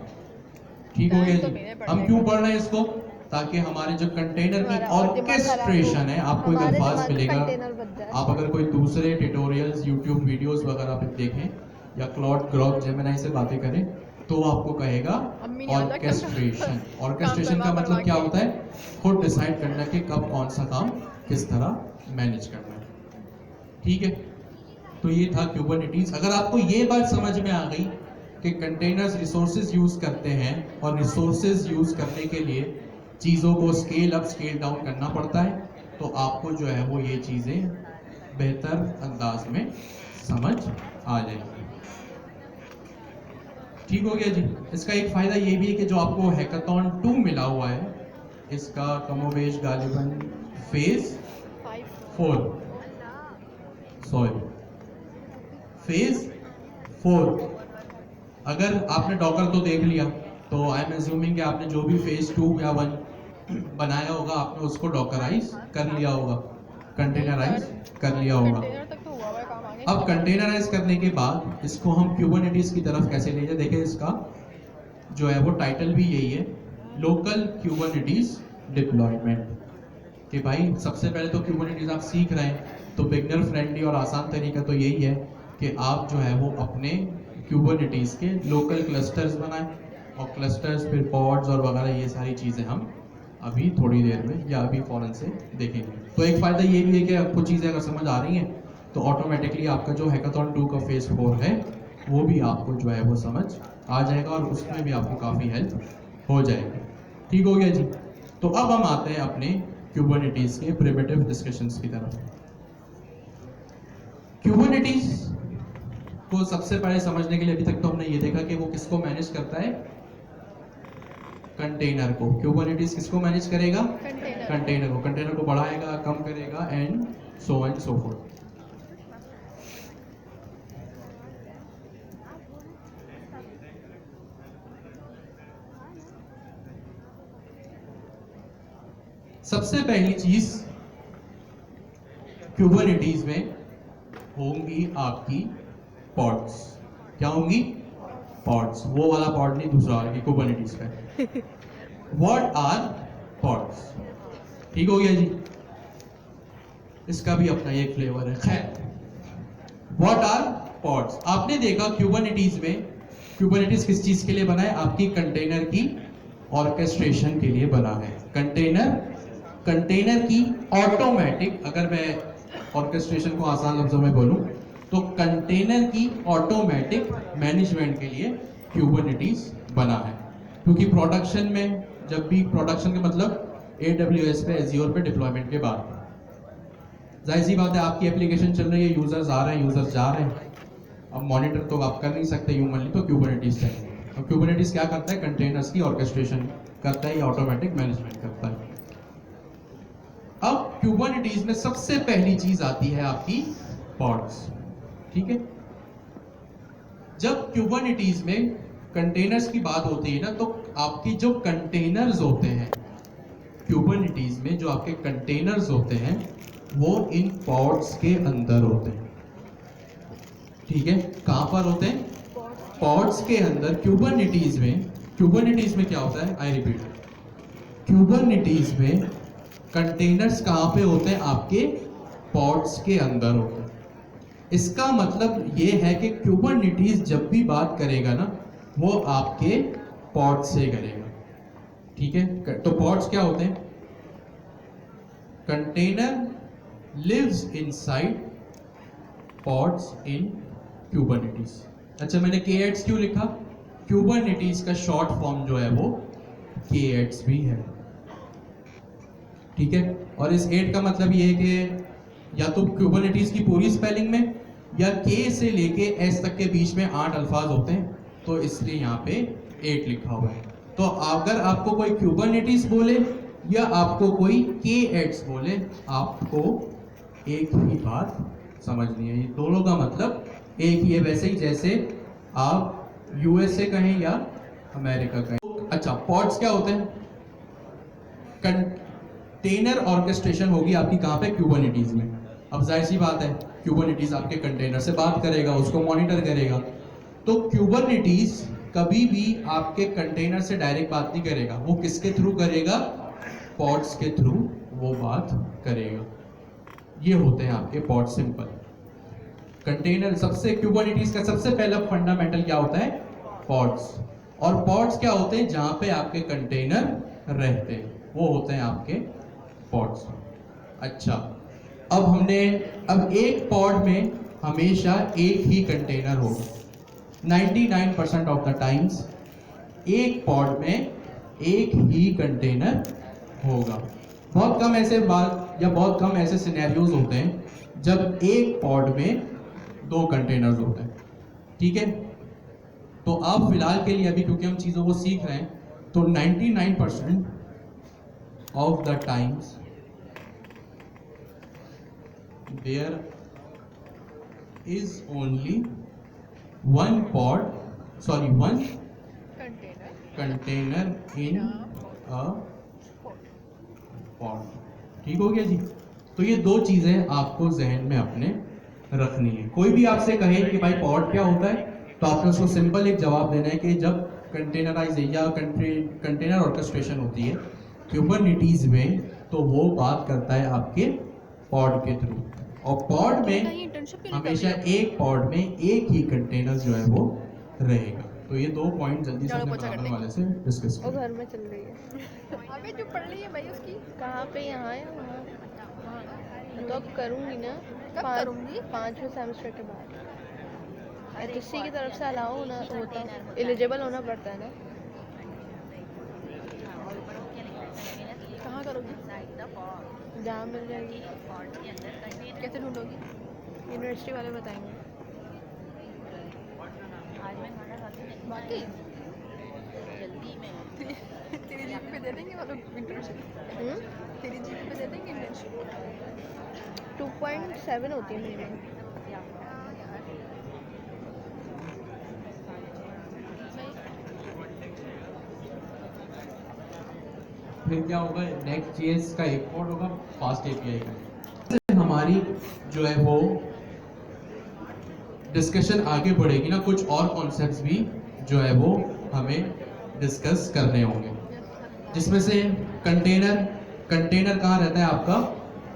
ठीक हो गया तो जी। मेरे पढ़ने हम क्यों का। पढ़ रहे हैं इसको, ताकि हमारे जो कंटेनर की हमारा और दिमाग खराब हो। ऑर्केस्ट्रेशन है, आपको एक हमारे अल्फाज दिमाग का मिलेगा। कंटेनर बच जाए। आप अगर कोई दूसरे ट्यूटोरियल्स यूट्यूब वीडियोस वगैरह पे देखें या क्लॉड ग्रॉक जेमिनी से बातें करें तो वो आपको कहेगा अम्मी नहीं आता क्या? ऑर्केस्ट्रेशन। काम ऑर्केस्ट्रेशन का करवा मतलब क्या के। होता है, खुद डिसाइड करना कि कब कौन सा काम किस तरह मैनेज करना है। ठीक है, तो ये था क्यूबरनेटीज। अगर आपको ये बात समझ में आ गई कि कंटेनर्स रिसोर्सेज यूज करते हैं, और रिसोर्सेज यूज करने के लिए चीज़ों को स्केल अप स्केल डाउन करना पड़ता है, तो आपको जो है वो ये चीज़ें बेहतर अंदाज में समझ आ जाएंगी। ठीक हो गया जी। इसका एक फ़ायदा ये भी है कि जो आपको हैकाथॉन 2 मिला हुआ है, इसका कमोबेश गालिबन फेज 4 फेज 4, अगर आपने डॉकर तो देख लिया तो आई एम एज्यूमिंग कि आपने जो भी फेज 2 या 1 बनाया होगा आपने उसको डॉकराइज कर लिया होगा, कंटेनराइज कर लिया होगा। कंटेनर तक तो हुआ हुआ है काम आगे। अब कंटेनराइज करने के बाद इसको हम क्यूबरनेटीज की तरफ कैसे ले जाए, देखिए इसका जो है वो टाइटल भी यही है, लोकल क्यूबरनेटीज डिप्लॉयमेंट। कि भाई सबसे पहले तो क्यूबरनेटीज आप सीख रहे हैं, तो बिगनर फ्रेंडली और आसान तरीका तो यही है कि आप जो है वो अपने क्यूबरनेटीज के लोकल क्लस्टर्स बनाएं, और क्लस्टर्स फिर पॉड्स और वगैरह ये सारी चीज़ें हम अभी थोड़ी देर में या अभी फ़ौरन से देखेंगे। तो एक फ़ायदा ये भी है कि आपको चीज़ें अगर समझ आ रही हैं तो ऑटोमेटिकली आपका जो हैकाथॉन 2 का फेज 4 है वो भी आपको जो है वो समझ आ जाएगा, और उसमें भी आपको काफ़ी हेल्प हो जाएगी। ठीक हो गया जी। तो अब हम आते हैं अपने क्यूबरनेटीज के प्रिमिटिव डिस्कशंस की तरफ। क्यूबरनेटीज को सबसे पहले समझने के लिए अभी तक तो हमने ये देखा कि वो किसको मैनेज करता है, कंटेनर को। क्यूबरनेटीज किसको मैनेज करेगा, कंटेनर को। कंटेनर को बढ़ाएगा, कम करेगा, एंड सो फोर्थ। सबसे पहली चीज क्यूबरनेटीज में होंगी आपकी पॉड्स। क्या होंगी, पॉड्स। वो वाला पॉड नहीं, दूसरा वाला क्यूबरनेटीज का। What are pods. ठीक हो गया जी। इसका भी अपना एक फ्लेवर है। खैर, व्हाट आर पॉड्स। आपने देखा क्यूबरनेटीज में, क्यूबरनेटीज किस चीज के लिए बना है, आपकी कंटेनर की ऑर्केस्ट्रेशन के लिए बना है। कंटेनर की ऑटोमेटिक, अगर मैं ऑर्केस्ट्रेशन को आसान लफ्जों में बोलूं तो कंटेनर की ऑटोमेटिक मैनेजमेंट के लिए क्यूबरनेटीज बना है। क्योंकि प्रोडक्शन में, जब भी प्रोडक्शन का मतलब AWS पे, एज़्योर पे डिप्लॉयमेंट के बाद, जाहिर सी बात है आपकी एप्लीकेशन चल रही है, यूजर्स आ रहे हैं, यूजर्स जा रहे हैं, अब मॉनिटर तो आप कर नहीं सकते ह्यूमनली, तो क्यूबरनेटीज चाहिए। अब क्यूबरनेटीज क्या करता है, कंटेनर्स की ऑर्केस्ट्रेशन करता है या ऑटोमेटिक मैनेजमेंट करता है। अब क्यूबरनेटीज में सबसे पहली चीज आती है आपकी पॉड्स। ठीक है, जब क्यूबरनेटीज में कंटेनर्स की बात होती है ना, तो आपकी जो कंटेनर्स होते हैं क्यूबरनेटीज में, जो आपके कंटेनर्स होते हैं वो इन पॉड्स के अंदर होते हैं। ठीक है, कहां पर होते हैं, पॉड्स के अंदर। क्यूबरनेटीज में क्या होता है, आई रिपीट, क्यूबरनेटीज में कंटेनर्स कहाँ पे होते हैं? आपके पॉड्स के अंदर होते हैं। इसका मतलब ये है कि क्यूबरनेटीज जब भी बात करेगा ना, वो आपके पॉड से करेगा। ठीक है, तो पॉड्स क्या होते हैं? कंटेनर लिव्स इनसाइड पॉड्स इन क्यूबरनेटीज। अच्छा, मैंने KATS क्यों लिखा? क्यूबरनेटीज का शॉर्ट फॉर्म जो है वो KATS भी है। ठीक है, और इस 8 का मतलब ये है कि या तो क्यूबरनेटीज की पूरी स्पेलिंग में या K से लेके S तक के बीच में 8 अल्फाज होते हैं, तो इसलिए यहाँ पे 8 लिखा हुआ है। तो अगर आपको कोई क्यूबरनेटीज बोले या आपको कोई KATS बोले, आपको एक ही बात समझनी है। ये दोनों का मतलब एक ही है, वैसे ही जैसे आप USA कहें या अमेरिका कहें। अच्छा, पॉड्स क्या होते हैं? कंटेनर ऑर्केस्ट्रेशन होगी आपकी कहाँ पे? क्यूबरनेटीज में। अब जाहिर सी बात है, क्यूबरनेटीज आपके कंटेनर से बात करेगा, उसको मॉनिटर करेगा। तो क्यूबरनेटीज कभी भी आपके कंटेनर से डायरेक्ट बात नहीं करेगा, वो किसके थ्रू करेगा? पॉड्स के थ्रू वो बात करेगा। ये होते हैं आपके पॉड। सिंपल कंटेनर सबसे, क्यूबरनेटीज का सबसे पहला फंडामेंटल क्या होता है? पॉड्स। और पॉड्स क्या होते हैं? जहां पे आपके कंटेनर रहते हैं, वो होते हैं आपके पॉड्स। अच्छा, अब एक पॉड में हमेशा एक ही कंटेनर होगा। 99% ऑफ द टाइम्स एक पॉड में एक ही कंटेनर होगा। बहुत कम ऐसे बात या बहुत कम ऐसे सिनेरियोज होते हैं जब एक पॉड में 2 कंटेनर्स होते हैं। ठीक है, तो आप फिलहाल के लिए अभी, क्योंकि हम चीज़ों को सीख रहे हैं, तो 99% of the times there is only one container in a pod. ठीक हो गया जी? तो ये 2 चीजें आपको जहन में अपने रखनी है। कोई भी आपसे कहे कि भाई पॉड क्या होता है, तो आपने उसको सिंपल एक जवाब देना है कि जब कंटेनराइजेशन या कंटेनर ऑर्केस्ट्रेशन होती है क्यूबरनेटीज में, तो वो बात करता है आपके पॉड के थ्रू। और पॉड में हमेशा एक पॉड में एक ही कंटेनर जो है वो रहेगा। तो ये 2 पॉइंट जल्दी से अपने बनाने वाले से डिस्कस वो करें। घर में चल रही है। अबे जो पढ़ रही है भाई उसकी कहाँ पे? यहाँ या वहाँ? तो अब करूँगी ना। कब करूँगी? 5वें सेमेस्टर के बाद। HSC की तरफ से अलाउ होना होता, एलिजिबल होना पड़ता है ना। कहाँ करोगी? जहाँ मिल जाएगी। कैसे ढूंढोगी? यूनिवर्सिटी वाले बताएंगे। बाकी तेरी जीपी पे दे देंगे वो लोग इंटर्नशिप? तेरी जीपी पे दे देंगे इंटर्नशिप? 2.7 होती है मिनिमम। फिर क्या होगा? Next.js का एक कोड होगा, फास्ट API का। हमारी जो है वो डिस्कशन आगे बढ़ेगी ना, कुछ और कॉन्सेप्ट्स भी जो है वो हमें डिस्कस करने होंगे, जिसमें से कंटेनर कहाँ रहता है? आपका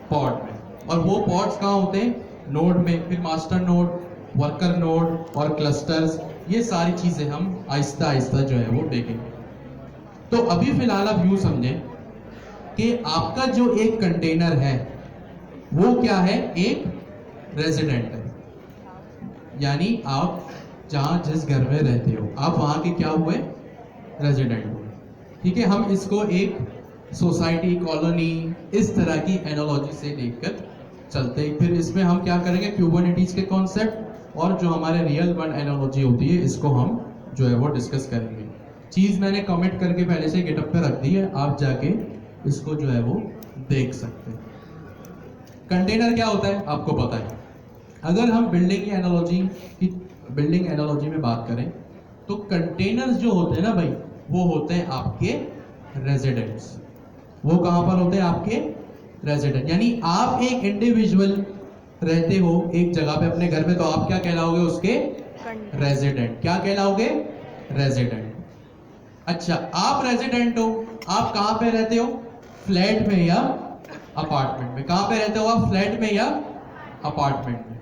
पॉड में। और वो पॉड्स कहाँ होते हैं? नोड में। फिर मास्टर नोड, वर्कर नोड और क्लस्टर्स, ये सारी चीजें हम आहिस्ता आहिस्ता जो है वो देखेंगे। तो अभी फिलहाल आप यूं समझें कि आपका जो एक कंटेनर है वो क्या है? एक रेजिडेंट है। यानी आप जहां जिस घर में रहते हो, आप वहां के क्या हुए? रेजिडेंट हुए। ठीक है, हम इसको एक सोसाइटी, कॉलोनी, इस तरह की एनालॉजी से लेकर चलते हैं। फिर इसमें हम क्या करेंगे? क्यूबरनेटीज के कॉन्सेप्ट और जो हमारे रियल वर्ल्ड एनालॉजी होती है, इसको हम जो है वो डिस्कस करेंगे। चीज मैंने कमेंट करके पहले से गिटअप पे रख दी है, आप जाके इसको जो है वो देख सकते हैं। कंटेनर क्या होता है आपको पता है। अगर हम बिल्डिंग एनालॉजी में बात करें, तो कंटेनर्स जो होते हैं ना भाई, वो होते हैं आपके रेजिडेंट्स। वो कहां पर होते हैं? आपके रेजिडेंट। यानी आप एक इंडिविजुअल रहते हो एक जगह पे अपने घर में, तो आप क्या कहलाओगे? उसके रेजिडेंट। क्या कहलाओगे? रेजिडेंट। अच्छा, आप रेजिडेंट हो, आप कहाँ पे रहते हो? फ्लैट में या अपार्टमेंट में? कहाँ पे रहते हो आप? फ्लैट में या अपार्टमेंट में?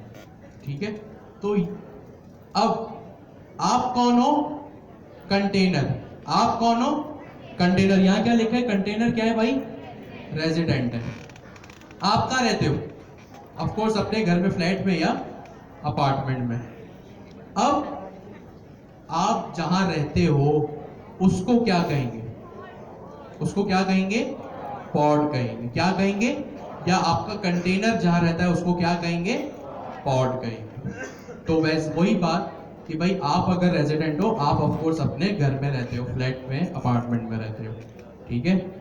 ठीक है, तो अब आप कौन हो? कंटेनर। आप कौन हो? कंटेनर। यहां क्या लिखा है? कंटेनर क्या है भाई? रेजिडेंट है। आप कहाँ रहते हो? ऑफ कोर्स अपने घर में, फ्लैट में या अपार्टमेंट में। अब आप जहां रहते हो उसको क्या कहेंगे? उसको क्या कहेंगे? पॉड कहेंगे। क्या कहेंगे? या आपका कंटेनर जहां रहता है उसको क्या कहेंगे? पॉड कहेंगे। तो वैसे वही बात कि भाई आप अगर रेजिडेंट हो, आप ऑफ कोर्स अपने घर में रहते हो, फ्लैट में, अपार्टमेंट में रहते हो, ठीक है।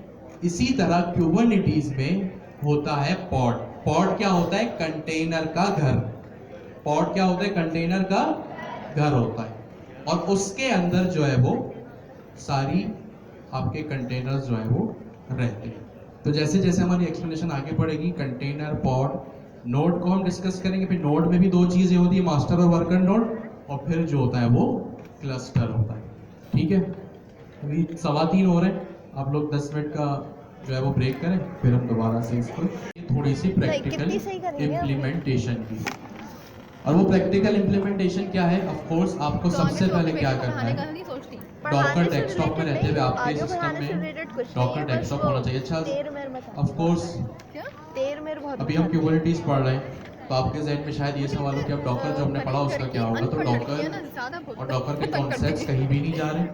इसी तरह क्यूबरनेटीज में होता है पॉड। पॉड क्या होता है? कंटेनर का घर। पॉड क्या होता है? कंटेनर का घर होता है, और उसके अंदर जो है वो सारी आपके कंटेनर्स जो है वो रहते हैं। तो जैसे जैसे हमारी एक्सप्लेनेशन आगे बढ़ेगी, कंटेनर, पॉड, नोड को हम डिस्कस करेंगे। फिर नोड में भी दो चीजें होती है, मास्टर और वर्कर नोड, और फिर जो होता है वो क्लस्टर होता है। ठीक है, अभी 3:15 हो रहे हैं, आप लोग 10 मिनट का जो है वो ब्रेक करें, फिर हम दोबारा से इसको ये थोड़ी सी प्रैक्टिकल कितनी सही करेंगे आप? इम्प्लीमेंटेशन की। और वो प्रैक्टिकल इम्प्लीमेंटेशन क्या है? ऑफ कोर्स आपको तो सबसे आगे पहले तो क्या अपने करना पढ़ाने का है? नहीं सोचती। डॉकर डेस्कटॉप में रहते हुए आपके ऑडियो सिस्टम बढ़ाने से में रिलेटेड कुछ नहीं डॉकर है, बस डेस्कटॉप वो होना चाहिए। अच्छा, देर मेर मत ऑफ कोर्स क्या? देर मेर बहुत अभी हम मचाती है। क्यूबरनेटीज पढ़ रहे हैं, तो आपके जहन में शायद ये सवाल हो कि अब डॉकर जो हमने पढ़ा उसका क्या होगा। तो डॉकर और डॉकर के कॉन्सेप्ट्स कहीं भी नहीं जा रहे।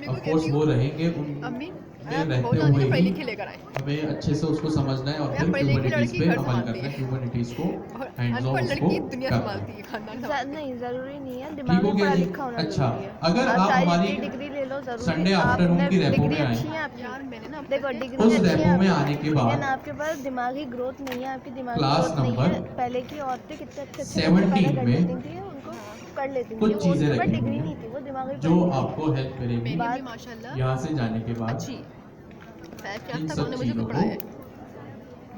ऑफ कोर्स वो रहेंगे, अम्मी उनमें रहते हुए पढ़ी ही लिखी लेकर आए हमें अच्छे से उसको समझना है, और यार, फिर पढ़ी लिखी क्यूबरनेटीज लड़की पे घर अमल संभालती करना है, है। क्यूबरनेटीज को और हैंड्स ऑन अनपढ़ उसको लड़की दुनिया करना संभालती है। है, खानदान संभालती नहीं जरूरी नहीं है, ठीक दिमाग हो में गया पढ़ा जी? लिखा होना अच्छा, जरूरी है। अगर आप चाहे हमारी जितनी डिग्री ले लो जरूरी संडे है। आफ्टरनून आपने की रेपो डिग्री में आए, अच्छी है है। आपकी, यार मैंने ना अब देखो तक डिग्री उस अच्छी है रेपो में आपकी, आने के बाद लेकिन आपके पास दिमागी ग्रोथ नहीं है। आपकी दिमागी क्लास ग्रोथ नहीं नंबर है। पहले की औरतें कितने अच्छे अच्छे 17 बच्चे पैदा कर में लेती थी, उनको कर लेती थी, कुछ वो चीजें उनके पास रखी डिग्री हुई नहीं थी, वो दिमागी जो पढ़ी थी। आपको हेल्प करेगी मेरी बात- अम्मी माशाल्लाह यहाँ से जाने के बाद अच्छी फैज क्लास इन तक सब उन्होंने मुझे चीजों खुद को पढ़ाया है।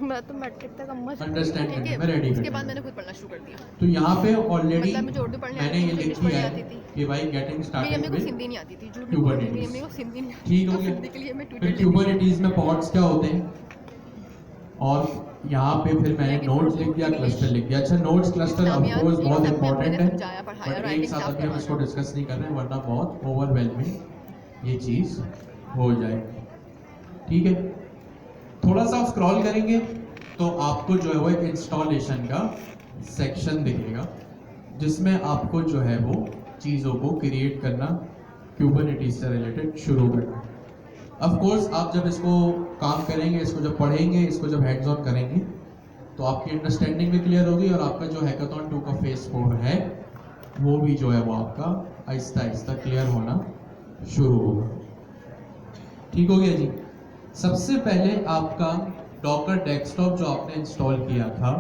मैं तो मैट्रिक तक अम्मा से अंडरस्टैंड ठीक करने है, में रेडी उसके बाद करना मैंने है। खुद पढ़ना शुरू कर दिया। तो यहाँ पे ऑलरेडी मतलब मुझे उर्दू पढ़ने मैंने आती ये थी, लिख इंग्लिश दिया पढ़ने है आती थी। कि भाई गेटिंग मेरी स्टार्टेड अम्मी को विद सिंधी नहीं आती थी, झूठ नहीं बोल रही, मेरी अम्मी को सिंधी नहीं आती ठीक हो तो गया। सिंधी के लिए मैं फिर ट्यूटर लेती थी। क्यूबरनेटीज में पॉड्स क्या होते हैं, और यहाँ पे फिर मैंने लेकिन नोड्स उर्दू, लिख दिया, इंग्लिश, क्लस्टर लिख दिया। अच्छा, नोड्स क्लस्टर ऑफ इस्लामियात, कोर्स इन बहुत सब में इंपॉर्टेंट मैंने है, समझाया, पढ़ाया, बट एक राइटिंग साथ साफ अभी हम इसको करवाना। डिस्कस नहीं कर रहे हैं, वरना बहुत ओवरवेलमिंग ये चीज हो जाएगी। ठीक है, थोड़ा सा स्क्रॉल करेंगे तो आपको जो है वो एक इंस्टॉलेशन का सेक्शन दिखेगा, जिसमें आपको जो है वो चीज़ों को क्रिएट करना, क्यूबरनेटीज से रिलेटेड शुरू करना। ऑफ कोर्स आप जब इसको काम करेंगे, इसको जब पढ़ेंगे, इसको जब हैंड्स ऑन करेंगे, तो आपकी अंडरस्टैंडिंग भी क्लियर होगी, और आपका जो हैकाथॉन 2 का फेज 4 है वो भी जो है वो आपका आहिस्ता आहिस्ता क्लियर होना शुरू होगा। ठीक हो गया जी? सबसे पहले आपका डॉकर डेस्कटॉप जो आपने इंस्टॉल किया था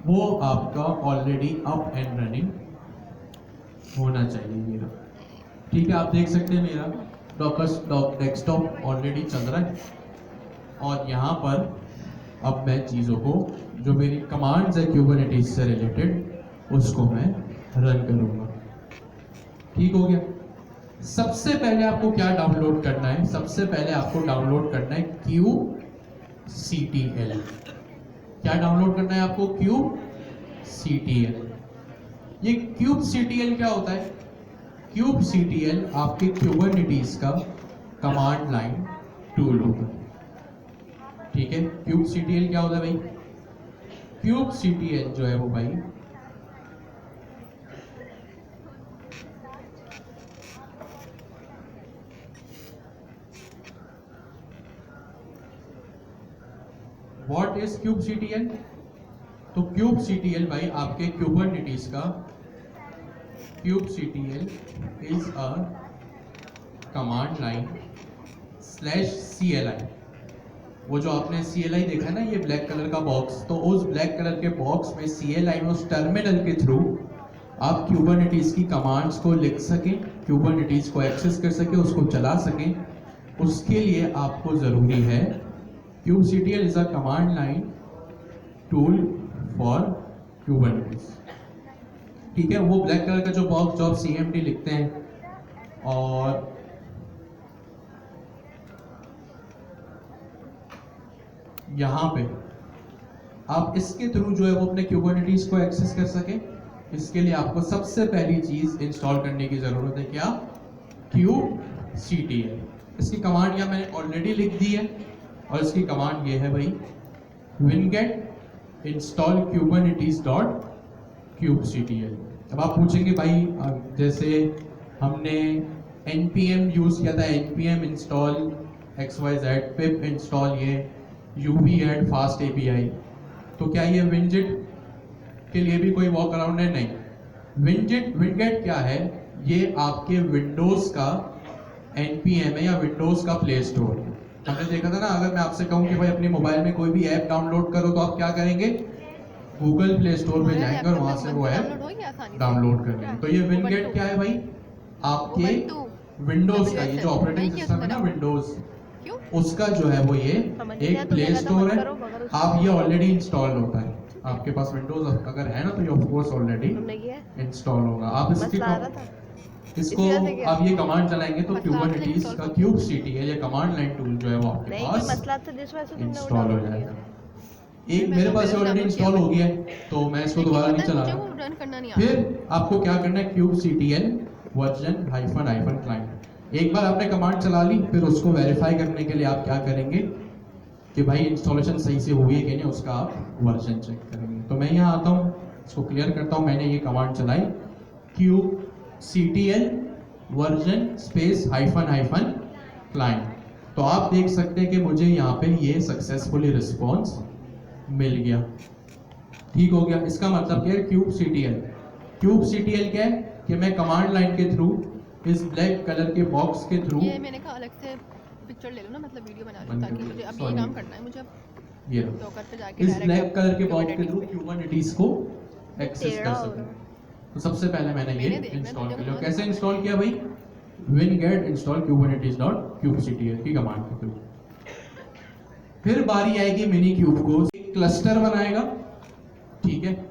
वो आपका ऑलरेडी अप एंड रनिंग होना चाहिए मेरा। ठीक है, आप देख सकते हैं मेरा डॉकर डेस्कटॉप ऑलरेडी चल रहा है, और यहाँ पर अब मैं चीज़ों को, जो मेरी कमांड्स है क्यूबरनेटीज से रिलेटेड, उसको मैं रन करूँगा। ठीक हो गया? सबसे पहले आपको क्या डाउनलोड करना है? सबसे पहले आपको डाउनलोड करना है QCTL। क्या डाउनलोड करना है आपको? QCTL। ये QCTL क्या होता है? QCTL आपके क्यूबरनेटीज का कमांड लाइन टूल होगा। ठीक है, QCTL क्या होता है भाई? QCTL जो है वो भाई व्हाट इज QCTL? तो QCTL भाई आपके क्यूबरनेटीज का, QCTL is a command line /CLI। वो जो आपने CLI देखा है ना, ये ब्लैक कलर का बॉक्स, तो उस ब्लैक कलर के बॉक्स में CLI में उस टर्मिनल के थ्रू आप क्यूबरनेटीज की कमांड्स को लिख सकें, क्यूबरनेटीज को एक्सेस कर सकें, उसको चला सकें। उसके लिए आपको ज़रूरी है QCTL is a command line tool for Kubernetes. ठीक है, वो ब्लैक कलर का जो बॉक्स जो आप CMD लिखते हैं और यहाँ पे आप इसके थ्रू जो है वो अपने क्यूबरनेटीज को एक्सेस कर सके। इसके लिए आपको सबसे पहली चीज इंस्टॉल करने की जरूरत है, क्या? kubectl। इसकी कमांड यहाँ मैंने ऑलरेडी लिख दी है और इसकी कमांड ये है भाई, winget install kubernetes.kubectl। अब आप पूछेंगे भाई जैसे हमने npm यूज किया था, npm install xyz, pip install ये uv add fast api, तो क्या ये winget के लिए भी कोई वॉक अराउंड है? नहीं। winget क्या है? ये आपके विंडोज का npm है या विंडोज का प्ले स्टोर है। हमने देखा था ना, अगर मैं आपसे कहूं कि भाई अपने मोबाइल में कोई भी ऐप डाउनलोड करो तो आप क्या करेंगे? गूगल प्ले स्टोर पे जाएंगे और वहां से वो ऐप डाउनलोड कर लेंगे। तो ये winget क्या है भाई? आपके विंडोज का, ये जो ऑपरेटिंग सिस्टम है ना विंडोज, उसका जो है वो ये एक प्ले स्टोर है। आप ये ऑलरेडी इंस्टॉल होता है आपके पास, विंडोज अगर है ना तो ये ऑफ कोर्स ऑलरेडी इंस्टॉल होगा। आप इसको आप ये कमांड चलाएंगे तो kubernetes का kubectl ये कमांड लाइन टूल जो है वो आपके पास इंस्टॉल हो जाएगा। एक मेरे पास ऑलरेडी इंस्टॉल हो गया है तो मैं इसको दोबारा नहीं चला रहा। फिर आपको क्या करना है? kubectl version hyphen client. एक बार आपने कमांड चला ली, फिर उसको वेरीफाई करने के लिए आप क्या करेंगे कि भाई इंस्टॉलेशन सही से हुई है कि नहीं, उसका आप वर्जन चेक करेंगे। तो मैं यहाँ आता हूँ, इसको क्लियर करता हूँ। मैंने ये कमांड चलाई kubectl version space hyphen client, तो आप देख सकते हैं कि मुझे यहाँ पे ये सक्सेसफुली रिस्पॉन्स मिल गया। ठीक हो गया। इसका मतलब क्या है? kubectl क्या है कि मैं कमांड लाइन के थ्रू इस ब्लैक कलर के बॉक्स के थ्रू, ये मैंने कहा अलग से पिक्चर ले लो ना, मतलब वीडियो बना लो, ताकि मुझे अब ये काम करना है मुझे। अब ये डॉकर पे जाके इस डायरेक्ट ब्लैक कलर के बॉक्स के थ्रू kubernetes को एक्सेस कर सकते हैं। तो सबसे पहले मैंने ये इंस्टॉल कर लिया। कैसे इंस्टॉल किया भाई? winget install kubernetes.kubectl की कमांड के थ्रू। फिर बारी आएगी मिनी क्यूब को एक क्लस्टर बनाएगा, ठीक है,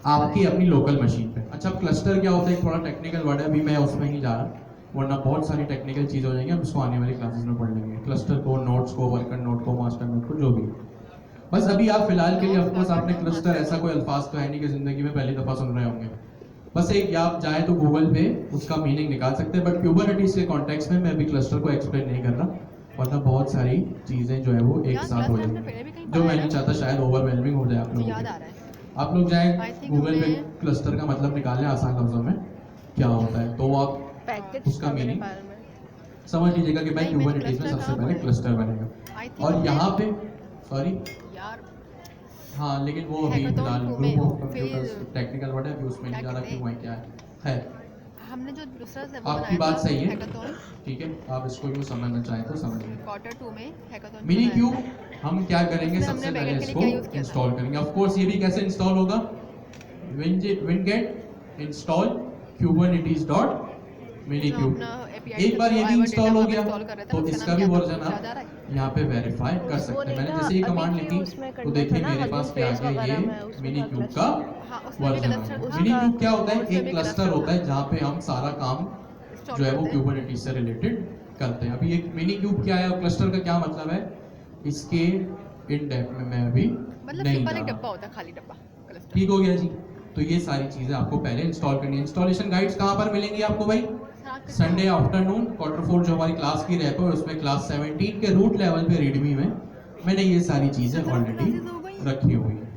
आपकी अपनी लोकल मशीन पे। अच्छा, अब क्लस्टर क्या होता है? थोड़ा टेक्निकल वर्ड है, अभी मैं उसमें नहीं जा रहा, वरना बहुत सारी टेक्निकल चीज़ हो जाएंगी, हम उसको आने वाली क्लासेस में पढ़ लेंगे। क्लस्टर को, नोट्स को, वर्कर नोट को, मास्टर नोट को, जो भी। बस अभी आप फिलहाल के लिए ऑफकोर्स आपने क्लस्टर ऐसा कोई अल्फाज तो है नहीं कि जिंदगी में पहली दफ़ा सुन रहे होंगे। बस एक आप चाहे तो गूगल पे उसका मीनिंग निकाल सकते हैं, बट kubernetes के कॉन्टेक्स्ट में मैं अभी क्लस्टर को एक्सप्लेन नहीं कर रहा, वरना बहुत सारी चीज़ें जो है वो एक साथ हो जाएंगी, जो मैं नहीं चाहता शायद ओवरवेलमिंग हो जाए आप लोगों को। आप लोग जाए गूगल पे क्लस्टर का मतलब निकालें आसान लफ्जों में क्या होता है, तो वो आप उसका मीनिंग समझ लीजिएगा कि भाई kubernetes में सबसे पहले क्लस्टर बनेगा। और यहाँ पे सॉरी हाँ, लेकिन वो अभी फिलहाल group of computers technical word है, अभी उसमें नहीं जा रहा क्यों है क्या है। हमने जो दूसरा आपकी बात सही है, ठीक है, आप इसको यूँ समझना चाहें तो समझिए। क्वार्टर 2 में हैकाथॉन मिनी क्यूब हम क्या करेंगे? सबसे पहले इसको इंस्टॉल करेंगे। ऑफ कोर्स ये भी कैसे इंस्टॉल होगा? winget install kubernetes.minikube। एक बार ये भी इंस्टॉल हो गया तो इसका भी वर्जन आप यहाँ पे वेरीफाई कर सकते हैं। मैंने जैसे ये कमांड लिखी तो देखिए मेरे पास क्या आ गया, ये मिनी क्यूब का वर्जन है। मिनी क्यूब क्या होता है? एक क्लस्टर होता है जहाँ पे हम सारा काम जो है वो kubernetes से रिलेटेड करते हैं। अभी एक मिनी क्यूब क्या है और क्लस्टर का क्या मतलब है, इसके इन डेप्थ में मैं अभी नहीं जा रहा। डब्बा होता है, खाली डब्बा। ठीक हो गया जी। तो ये सारी चीजें आपको पहले इंस्टॉल करनी है। इंस्टॉलेशन गाइड्स कहाँ पर मिलेंगी आपको भाई? संडे आफ्टरनून Q4 जो हमारी क्लास की रैप है उसमें क्लास 17 के रूट लेवल पे रीडमी में मैंने ये सारी चीजें ऑलरेडी रखी हुई है।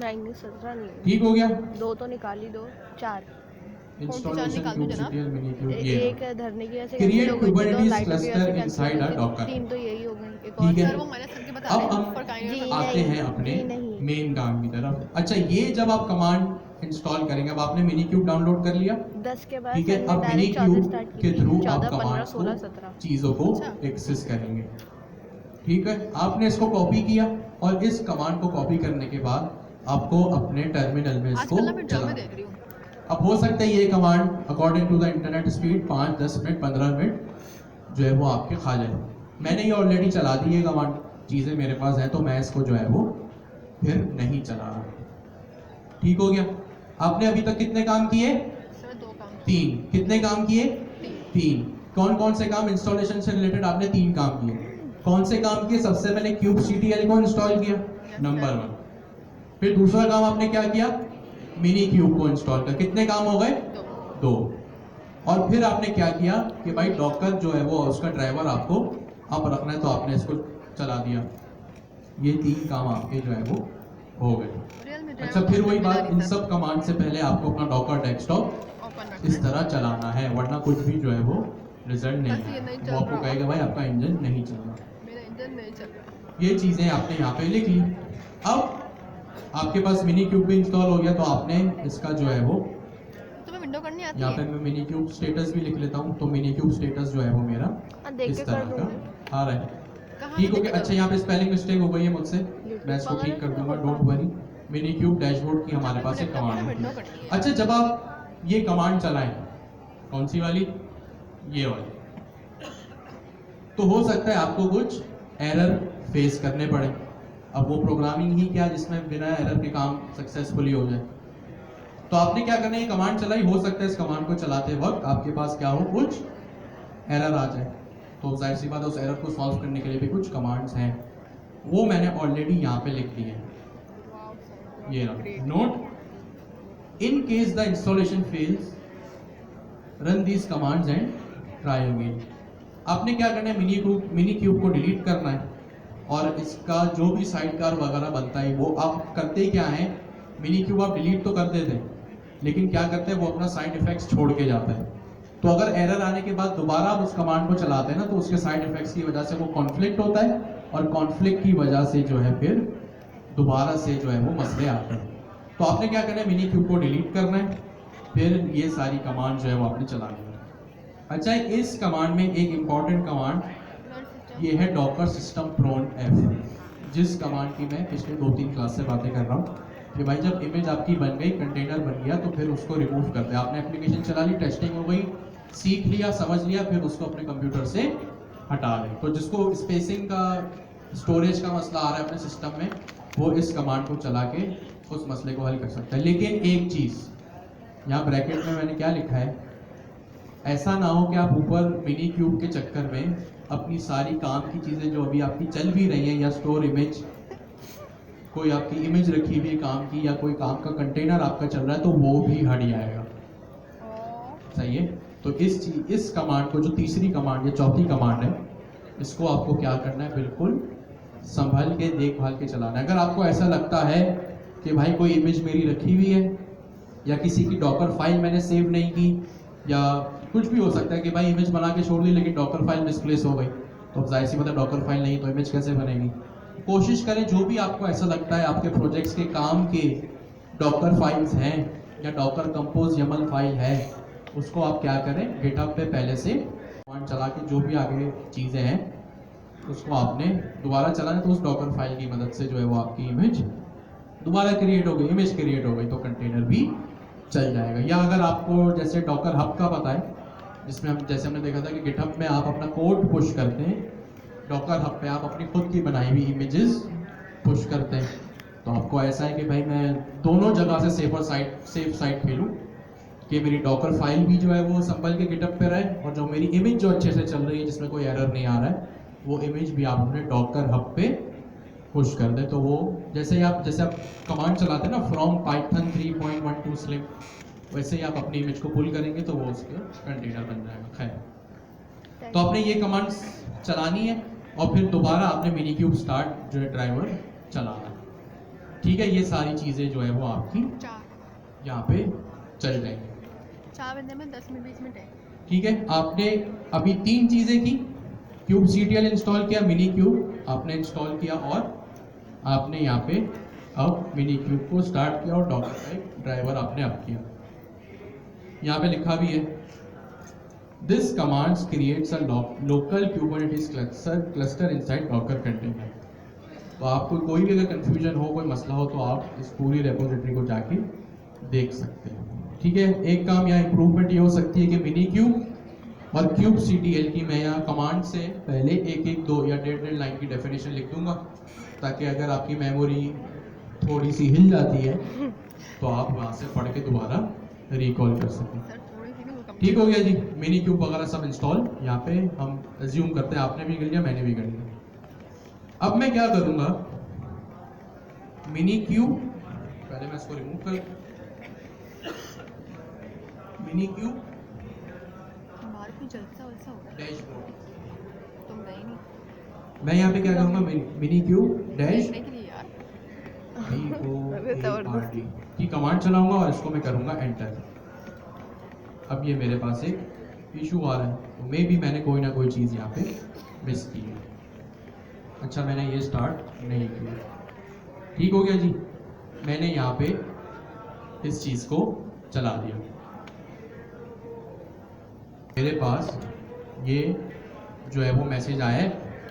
नहीं 17 नहीं, ठीक हो गया। 2 तो निकाली, 2 4 इंस्टॉलेशन kubectl मिनी क्यूब ये एक धरने की वजह से क्रिएट cancel हो गई थी, तो kubernetes light की वजह से cluster cancel inside हो a गई। docker। 3 तो यही हो गई, एक ठीक है। और वो मैंने करके बता अब रहे हम हैं for kind जी, of- आते हैं अपने नहीं। मेन काम की तरफ। अच्छा, ये जब आप कमांड इंस्टॉल करेंगे, अब आपने मिनी क्यूब डाउनलोड कर लिया, 10 के बाद ठीक है। अब मिनी डायरेक्ट 14 क्यूब स्टार्ट के की, थ्रू 14 आप 15 कमांड्स 16 को 17 चीजों को एक्सेस करेंगे, ठीक है। आपने इसको कॉपी किया और इस कमांड को कॉपी करने के बाद आपको अपने टर्मिनल में इसको आजकल ना मैं ड्रामे चलाना। देख रही हूँ। अब हो सकता है ये command according to the internet speed 5, 10 minute, 15 minute जो है वो आपके खा जाए। मैंने ये ऑलरेडी चला दी है कमांड, चीज़ें मेरे पास हैं, तो मैं इसको जो है वो फिर नहीं चला रहा। ठीक हो गया। आपने अभी तक कितने काम किए? सर 2 काम 3। कितने काम किए? 3। 3। कौन कौन से काम? इंस्टॉलेशन से रिलेटेड आपने 3 काम किए। कौन से काम किए? सबसे पहले kubectl को इंस्टॉल किया, नंबर 1। फिर दूसरा काम आपने क्या किया? मिनी क्यूब को इंस्टॉल कर। कितने काम हो गए? 2। और फिर आपने क्या किया कि भाई डॉकर जो है वो उसका ड्राइवर आपको अब रखना है, तो आपने इसको चला दिया। ये 3 काम आपके जो है वो हो गए। रियल में अच्छा, फिर वही बात, इन सब कमांड से पहले आपको अपना डॉकर डेस्कटॉप ओपन इस तरह चलाना है, वरना कुछ भी जो है वो रिजल्ट नहीं बस ये नहीं है। चल वो आपको रहा। कहेगा भाई आपका इंजन नहीं चल रहा। मेरा इंजन नहीं चल रहा। ये चीजें आपने यहाँ पे लिख ली। अब आपके पास मिनी क्यूब भी इंस्टॉल हो गया, तो आपने इसका जो है वो तुम्हें विंडो करनी आती यहाँ है? पे मैं मिनी क्यूब स्टेटस भी लिख लेता हूँ। तो मिनी क्यूब स्टेटस जो है वो मेरा हाँ, देख इस के तरह कर का दूंगी। आ रहा है। कहाँ ठीक से हो गया। देख अच्छा, यहाँ पे स्पेलिंग मिस्टेक हो गई है मुझसे, मैं इसको वगैरह ठीक कर तो दूंगा, होता don't worry. Mini cube dashboard की हमारे पास एक लैपटॉप में कमांड विंडो है। करनी है। अच्छा, जब आप ये कमांड चलाएं, कौन सी वाली? ये वाली, तो हो सकता है आपको कुछ एरर फेस करने पड़े। अब वो प्रोग्रामिंग ही क्या जिसमें बिना एरर के काम सक्सेसफुली हो जाए। तो आपने क्या करना है, ये कमांड चलाई, हो सकता है इस कमांड को चलाते वक्त आपके पास क्या हो, कुछ एरर आ जाए। तो जाहिर सी बात है उस एरर को सॉल्व करने के लिए भी कुछ कमांड्स हैं, वो मैंने ऑलरेडी यहाँ पे लिख दी है। ये रहा note, in case the installation fails run these commands and try again. आपने क्या करना है, मिनी क्यूब को डिलीट करना है, और इसका जो भी साइड कार वगैरह बनता है वो आप करते क्या है, मिनी क्यूब आप डिलीट तो कर देते हैं, लेकिन क्या करते हैं वो अपना साइड इफेक्ट्स छोड़ के जाता है। तो अगर एरर आने के बाद दोबारा आप उस कमांड को चलाते हैं ना, तो उसके साइड इफेक्ट्स की वजह से वो कॉन्फ्लिक्ट होता है, और कॉन्फ्लिक्ट की वजह से जो है फिर दोबारा से जो है वो मसले आते हैं। तो आपने क्या करना है, मिनी क्यूब को डिलीट करना है, फिर ये सारी कमांड जो है वो आपने चलानी है। अच्छा, इस कमांड में एक इंपॉर्टेंट कमांड ये है डॉकर सिस्टम प्रोन एफ, जिस कमांड की मैं पिछले 2-3 क्लास से बातें कर रहा हूँ कि भाई जब इमेज आपकी बन गई, कंटेनर बन गया, तो फिर उसको रिमूव करते हैं। आपने एप्लीकेशन चला ली, टेस्टिंग हो गई, सीख लिया, समझ लिया, फिर उसको अपने कंप्यूटर से हटा लें। तो जिसको स्पेसिंग का, स्टोरेज का मसला आ रहा है अपने सिस्टम में, वो इस कमांड को चला के उस मसले को हल कर सकता है। लेकिन एक चीज़ यहाँ ब्रैकेट में मैंने क्या लिखा है, ऐसा ना हो कि आप ऊपर मिनी क्यूब के चक्कर में अपनी सारी काम की चीज़ें जो अभी आपकी चल भी रही हैं, या स्टोर इमेज, कोई आपकी इमेज रखी हुई है काम की, या कोई काम का कंटेनर आपका चल रहा है, तो वो भी हट जाएगा। सही है? तो इस कमांड को, जो तीसरी कमांड या चौथी कमांड है, इसको आपको क्या करना है, बिल्कुल संभल के देखभाल के चलाना है। अगर आपको ऐसा लगता है कि भाई कोई इमेज मेरी रखी हुई है, या किसी की डॉकर फाइल मैंने सेव नहीं की, या कुछ भी हो सकता है कि भाई इमेज बना के छोड़ दी लेकिन डॉकर फाइल मिसप्लेस हो गई, तो अब जाहिर सी बात है डॉकर फाइल नहीं तो इमेज कैसे बनेगी। कोशिश करें जो भी आपको ऐसा लगता है आपके प्रोजेक्ट्स के काम के डॉकर फाइल्स हैं, या डॉकर कंपोज YAML फाइल है, उसको आप क्या करें, गिटहब पे पहले से कमांड चला के जो भी आगे चीज़ें हैं उसको आपने दोबारा चलाना, तो उस डॉकर फाइल की मदद से जो है वो आपकी इमेज दोबारा क्रिएट हो गई, इमेज क्रिएट हो गई, तो कंटेनर भी चल जाएगा। या अगर आपको जैसे डॉकर हब का पता है, जिसमें हम जैसे हमने देखा था कि गिटहब में आप अपना कोड पुश करते हैं, डॉकर हब पे आप अपनी खुद की बनाई हुई इमेजेस पुश करते हैं। तो आपको ऐसा है कि भाई मैं दोनों जगह से सेफ साइड खेलूँ, कि मेरी डॉकर फाइल भी जो है वो संभल के गिटहब पे रहे, और जो मेरी इमेज जो अच्छे से चल रही है, जिसमें कोई एरर नहीं आ रहा है, वो इमेज भी आप अपने डॉकर हब पे पुश कर दे। तो वो जैसे आप कमांड चलाते हैं ना, फ्रॉम पाइथन 3.12 स्लिम, वैसे ही आप अपनी इमेज को पुल करेंगे तो वो उसके कंटेनर बन जाएगा। खैर, तो आपने ये कमांड चलानी है, और फिर दोबारा आपने मिनी क्यूब स्टार्ट जो है ड्राइवर चलाना है। ठीक है, ये सारी चीज़ें जो है वो आपकी यहाँ पे चल जाएंगी। 4 बंदे में 10 मिनट 20 मिनट है। ठीक है, आपने अभी 3 चीज़ें की, kubectl इंस्टॉल किया, मिनी क्यूब आपने इंस्टॉल किया, और आपने यहाँ पे अब मिनी क्यूब को स्टार्ट किया, और डॉकर का एक ड्राइवर आपने अप किया। यहाँ पे लिखा भी है, this commands creates a local Kubernetes cluster inside Docker container. तो आपको कोई भी अगर कंफ्यूजन हो, कोई मसला हो, तो आप इस पूरी रेपोजिटरी को जाके देख सकते हैं। ठीक है, एक काम यहाँ इंप्रूवमेंट ये हो सकती है कि मिनी क्यूब और kubectl की मैं यहाँ कमांड से पहले 1-1, 2 या 1.5 लाइन की डेफिनेशन लिख दूंगा, ताकि अगर आपकी मेमोरी थोड़ी सी हिल जाती है तो आप वहाँ से पढ़ के दोबारा रिकॉल कर सकें। सर थोड़ी सी नहीं, वो कम ठीक हो गया जी, मिनी क्यूब वगैरह सब इंस्टॉल यहाँ पे हम एज्यूम करते हैं आपने भी कर लिया, मैंने भी कर लिया। अब मैं क्या करूंगा, मिनी क्यू, पहले मैं इसको रिमूव कर, मिनी क्यू बाहर कोई जलसा वलसा हो रहा है, डैशबोर्ड। तुम गए नहीं मैं यहाँ पे क्या करूंगा, मिनी क्यू डैश देखने के लिए यार। DOARD की कमांड चलाऊंगा और इसको मैं करूंगा एंटर। अब ये मेरे पास एक इशू आ रहा है, तो मे भी मैंने कोई ना कोई चीज़ यहाँ पे मिस की है। अच्छा, मैंने ये स्टार्ट नहीं किया, ठीक हो गया जी। मैंने यहाँ पे इस चीज़ को चला दिया, मेरे पास ये जो है वो मैसेज आया है।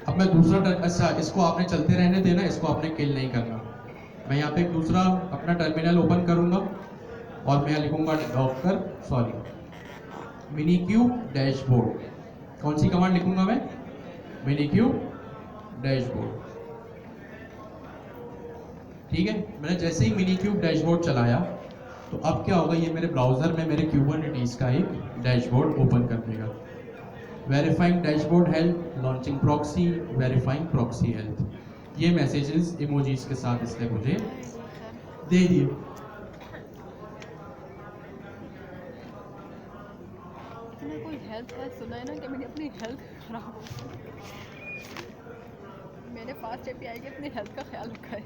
अब मैं दूसरा अच्छा, इसको आपने चलते रहने देना, इसको आपने किल नहीं करना। मैं यहाँ पे एक दूसरा अपना टर्मिनल ओपन करूँगा और मैं लिखूँगा मिनी क्यू डैशबोर्ड। कौन सी कमांड लिखूँगा मैं, मिनी क्यू डैशबोर्ड, ठीक है। मैंने जैसे ही मिनी क्यूब डैशबोर्ड चलाया तो अब क्या होगा, ये मेरे ब्राउजर में मेरे कुबरनेटिस का एक डैशबोर्ड ओपन कर देगा। Verifying dashboard health, launching proxy, verifying proxy health, ये मैसेजेस इमोजीज के साथ इसने मुझे दे दिए। इतना कोई हेल्थ का सुना है ना कि मैंने अपनी हेल्थ खराब हो, मेरे पास जब भी आएगी अपनी हेल्थ का ख्याल रखा है।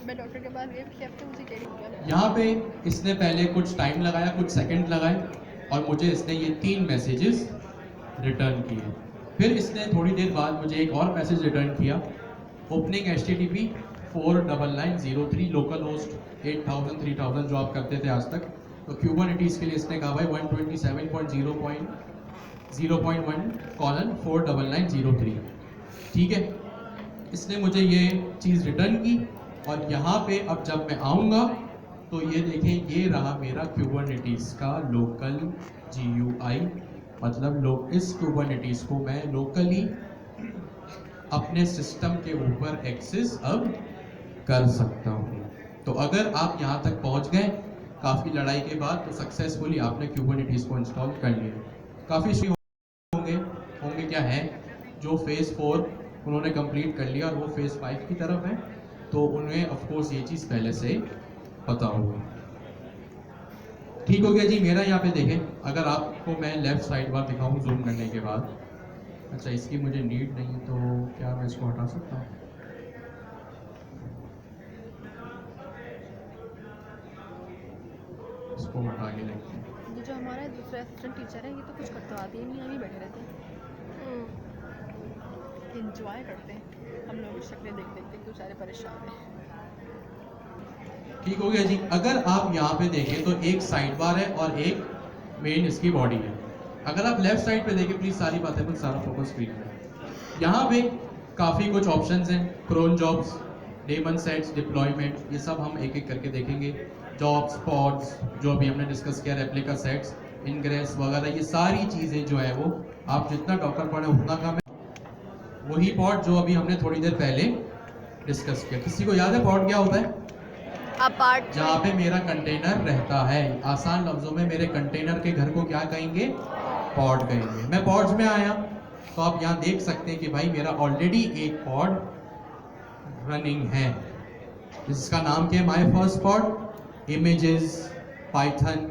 मैं डॉक्टर के पास गई, पिछले हफ्ते मुझे कह रही हूँ यहाँ पे इसने पहले कुछ टाइम लगाया, कुछ सेकंड लगाए और मुझे इसने ये 3 मैसेजेस रिटर्न किए। फिर इसने थोड़ी देर बाद मुझे एक और मैसेज रिटर्न किया, ओपनिंग HTTP 49903 लोकल होस्ट 8000 3000 जो आप करते थे आज तक। तो क्यूबरनेटिस के लिए इसने कहा भाई 127.0.0.1:49903, ठीक है। इसने मुझे ये चीज़ रिटर्न की और यहाँ पे अब जब मैं आऊँगा तो ये देखें, ये रहा मेरा क्यूबरनेटिस का लोकल GUI, मतलब इस क्यूबरनेटिस को मैं लोकली अपने सिस्टम के ऊपर एक्सेस अब कर सकता हूँ। तो अगर आप यहाँ तक पहुँच गए काफ़ी लड़ाई के बाद, तो सक्सेसफुली आपने क्यूबरनेटिस को इंस्टॉल कर लिया। काफ़ी होंगे क्या है जो फेज़ 4 उन्होंने कंप्लीट कर लिया और वो फेज़ 5 की तरफ है, तो उन्हें ऑफकोर्स ये चीज़ पहले से पता होगा। ठीक हो गया जी। मेरा यहाँ पे देखें, अगर आपको मैं लेफ्ट साइड बार दिखाऊँ जूम करने के बाद, अच्छा इसकी मुझे नीड नहीं है तो क्या मैं इसको हटा सकता हूँ? इसको हटा के देखते हैं। ये जो हमारा दूसरा असिस्टेंट टीचर है, ये तो कुछ करवाते ही नहीं, हम ही बैठे रहते हैं, इंजॉय करते हैं। हम लोग की शक्लें देख देख के बेचारे परेशान हैं। ठीक हो गया जी। अगर आप यहाँ पे देखें तो एक साइड बार है और एक मेन इसकी बॉडी है। अगर आप लेफ्ट साइड पे देखें, प्लीज सारी बातें पर सारा फोकस स्क्रीन पे। यहाँ पे काफ़ी कुछ ऑप्शंस हैं, cron jobs, daemon sets, deployment, ये सब हम एक एक करके देखेंगे। जॉब्स, पॉड्स जो अभी हमने डिस्कस किया, रेप्लिका सेट्स, इनग्रेस वगैरह, ये सारी चीज़ें जो है वो आप जितना डॉकर पढ़े उतना कम है। वही पॉड जो अभी हमने थोड़ी देर पहले डिस्कस किया, किसी को याद है पॉड क्या होता है? अपार्ट जहाँ पे मेरा कंटेनर रहता है। आसान लफ्जों में मेरे कंटेनर के घर को क्या कहेंगे? पॉड कहेंगे। मैं पॉड्स में आया तो आप यहाँ देख सकते हैं कि भाई मेरा ऑलरेडी एक पॉड रनिंग है, जिसका नाम क्या है? My first pod, images, Python,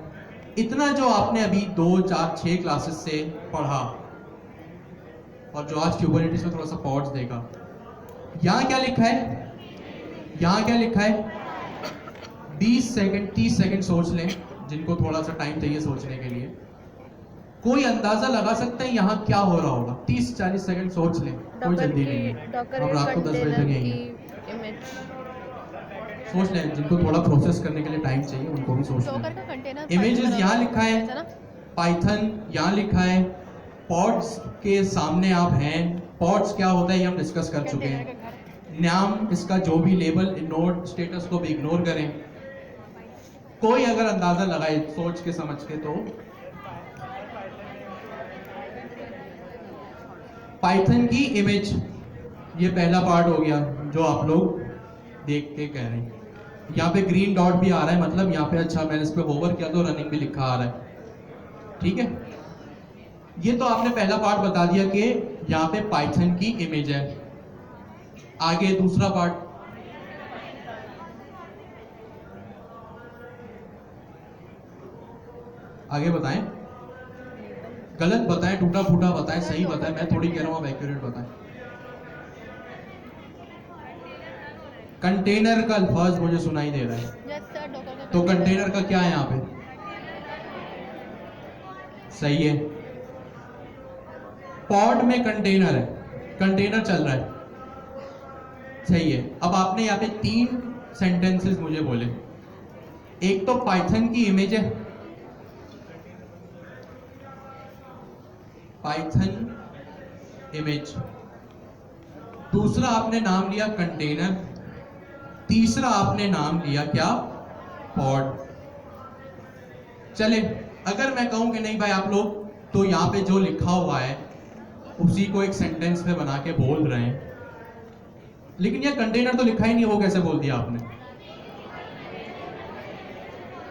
इतना जो आपने अभी 2 4 6 क्लासेस से पढ़ा और जो आज क्यूबरनेटिस में थोड़ा सा पॉड्स देखा। यहाँ क्या लिखा है? यहाँ क्या लिखा है? 20 सेकंड 30 सेकंड सोच लें, जिनको थोड़ा सा टाइम चाहिए सोचने के लिए। कोई अंदाजा लगा सकते हैं यहाँ क्या हो रहा होगा? 30-40 सेकंड सोच लें, कोई जल्दी नहीं है, हम रात को 10 बजे तक यहीं हैं। सोच लें, जिनको थोड़ा प्रोसेस करने के लिए टाइम चाहिए उनको भी सोच डॉकर लें। का कंटेनर इमेजेस यहाँ लिखा है, ना, पाइथन यहाँ लिखा है, पॉड्स के सामने आप हैं। पॉड्स क्या होता है ये हम डिस्कस कर चुके कंटेनर हैं। का घर। नाम इसका जो भी लेबल, नोड स्टेटस को भी इग्नोर करें। कोई अगर अंदाजा लगाए सोच के समझ के, तो पाइथन की इमेज, ये पहला पार्ट हो गया जो आप लोग देख के कह रहे हैं। यहाँ पे ग्रीन डॉट भी आ रहा है, मतलब यहाँ पे अच्छा मैंने इस पे होवर किया तो रनिंग भी लिखा आ रहा है। ठीक है, ये तो आपने पहला पार्ट बता दिया कि यहाँ पे पाइथन की इमेज है। आगे दूसरा पार्ट, आगे बताएं, गलत बताएं, टूटा फूटा बताएं, सही बताएं, मैं थोड़ी कह रहा हूं आप एक्यूरेट बताएं। कंटेनर का अल्फाज मुझे सुनाई दे रहा है, Yes sir, Docker का तो container कंटेनर का क्या है यहाँ पे? सही है। पॉड में कंटेनर है, कंटेनर चल रहा है, सही है। अब आपने यहाँ पे 3 सेंटेंसेस मुझे बोले, एक तो पाइथन की इमेज है, पाइथन इमेज, दूसरा आपने नाम लिया कंटेनर, तीसरा आपने नाम लिया क्या? पॉड। चले, अगर मैं कहूं कि नहीं भाई आप लोग तो यहाँ पे जो लिखा हुआ है उसी को एक सेंटेंस में बना के बोल रहे हैं, लेकिन यह कंटेनर तो लिखा ही नहीं, वो कैसे बोल दिया आपने?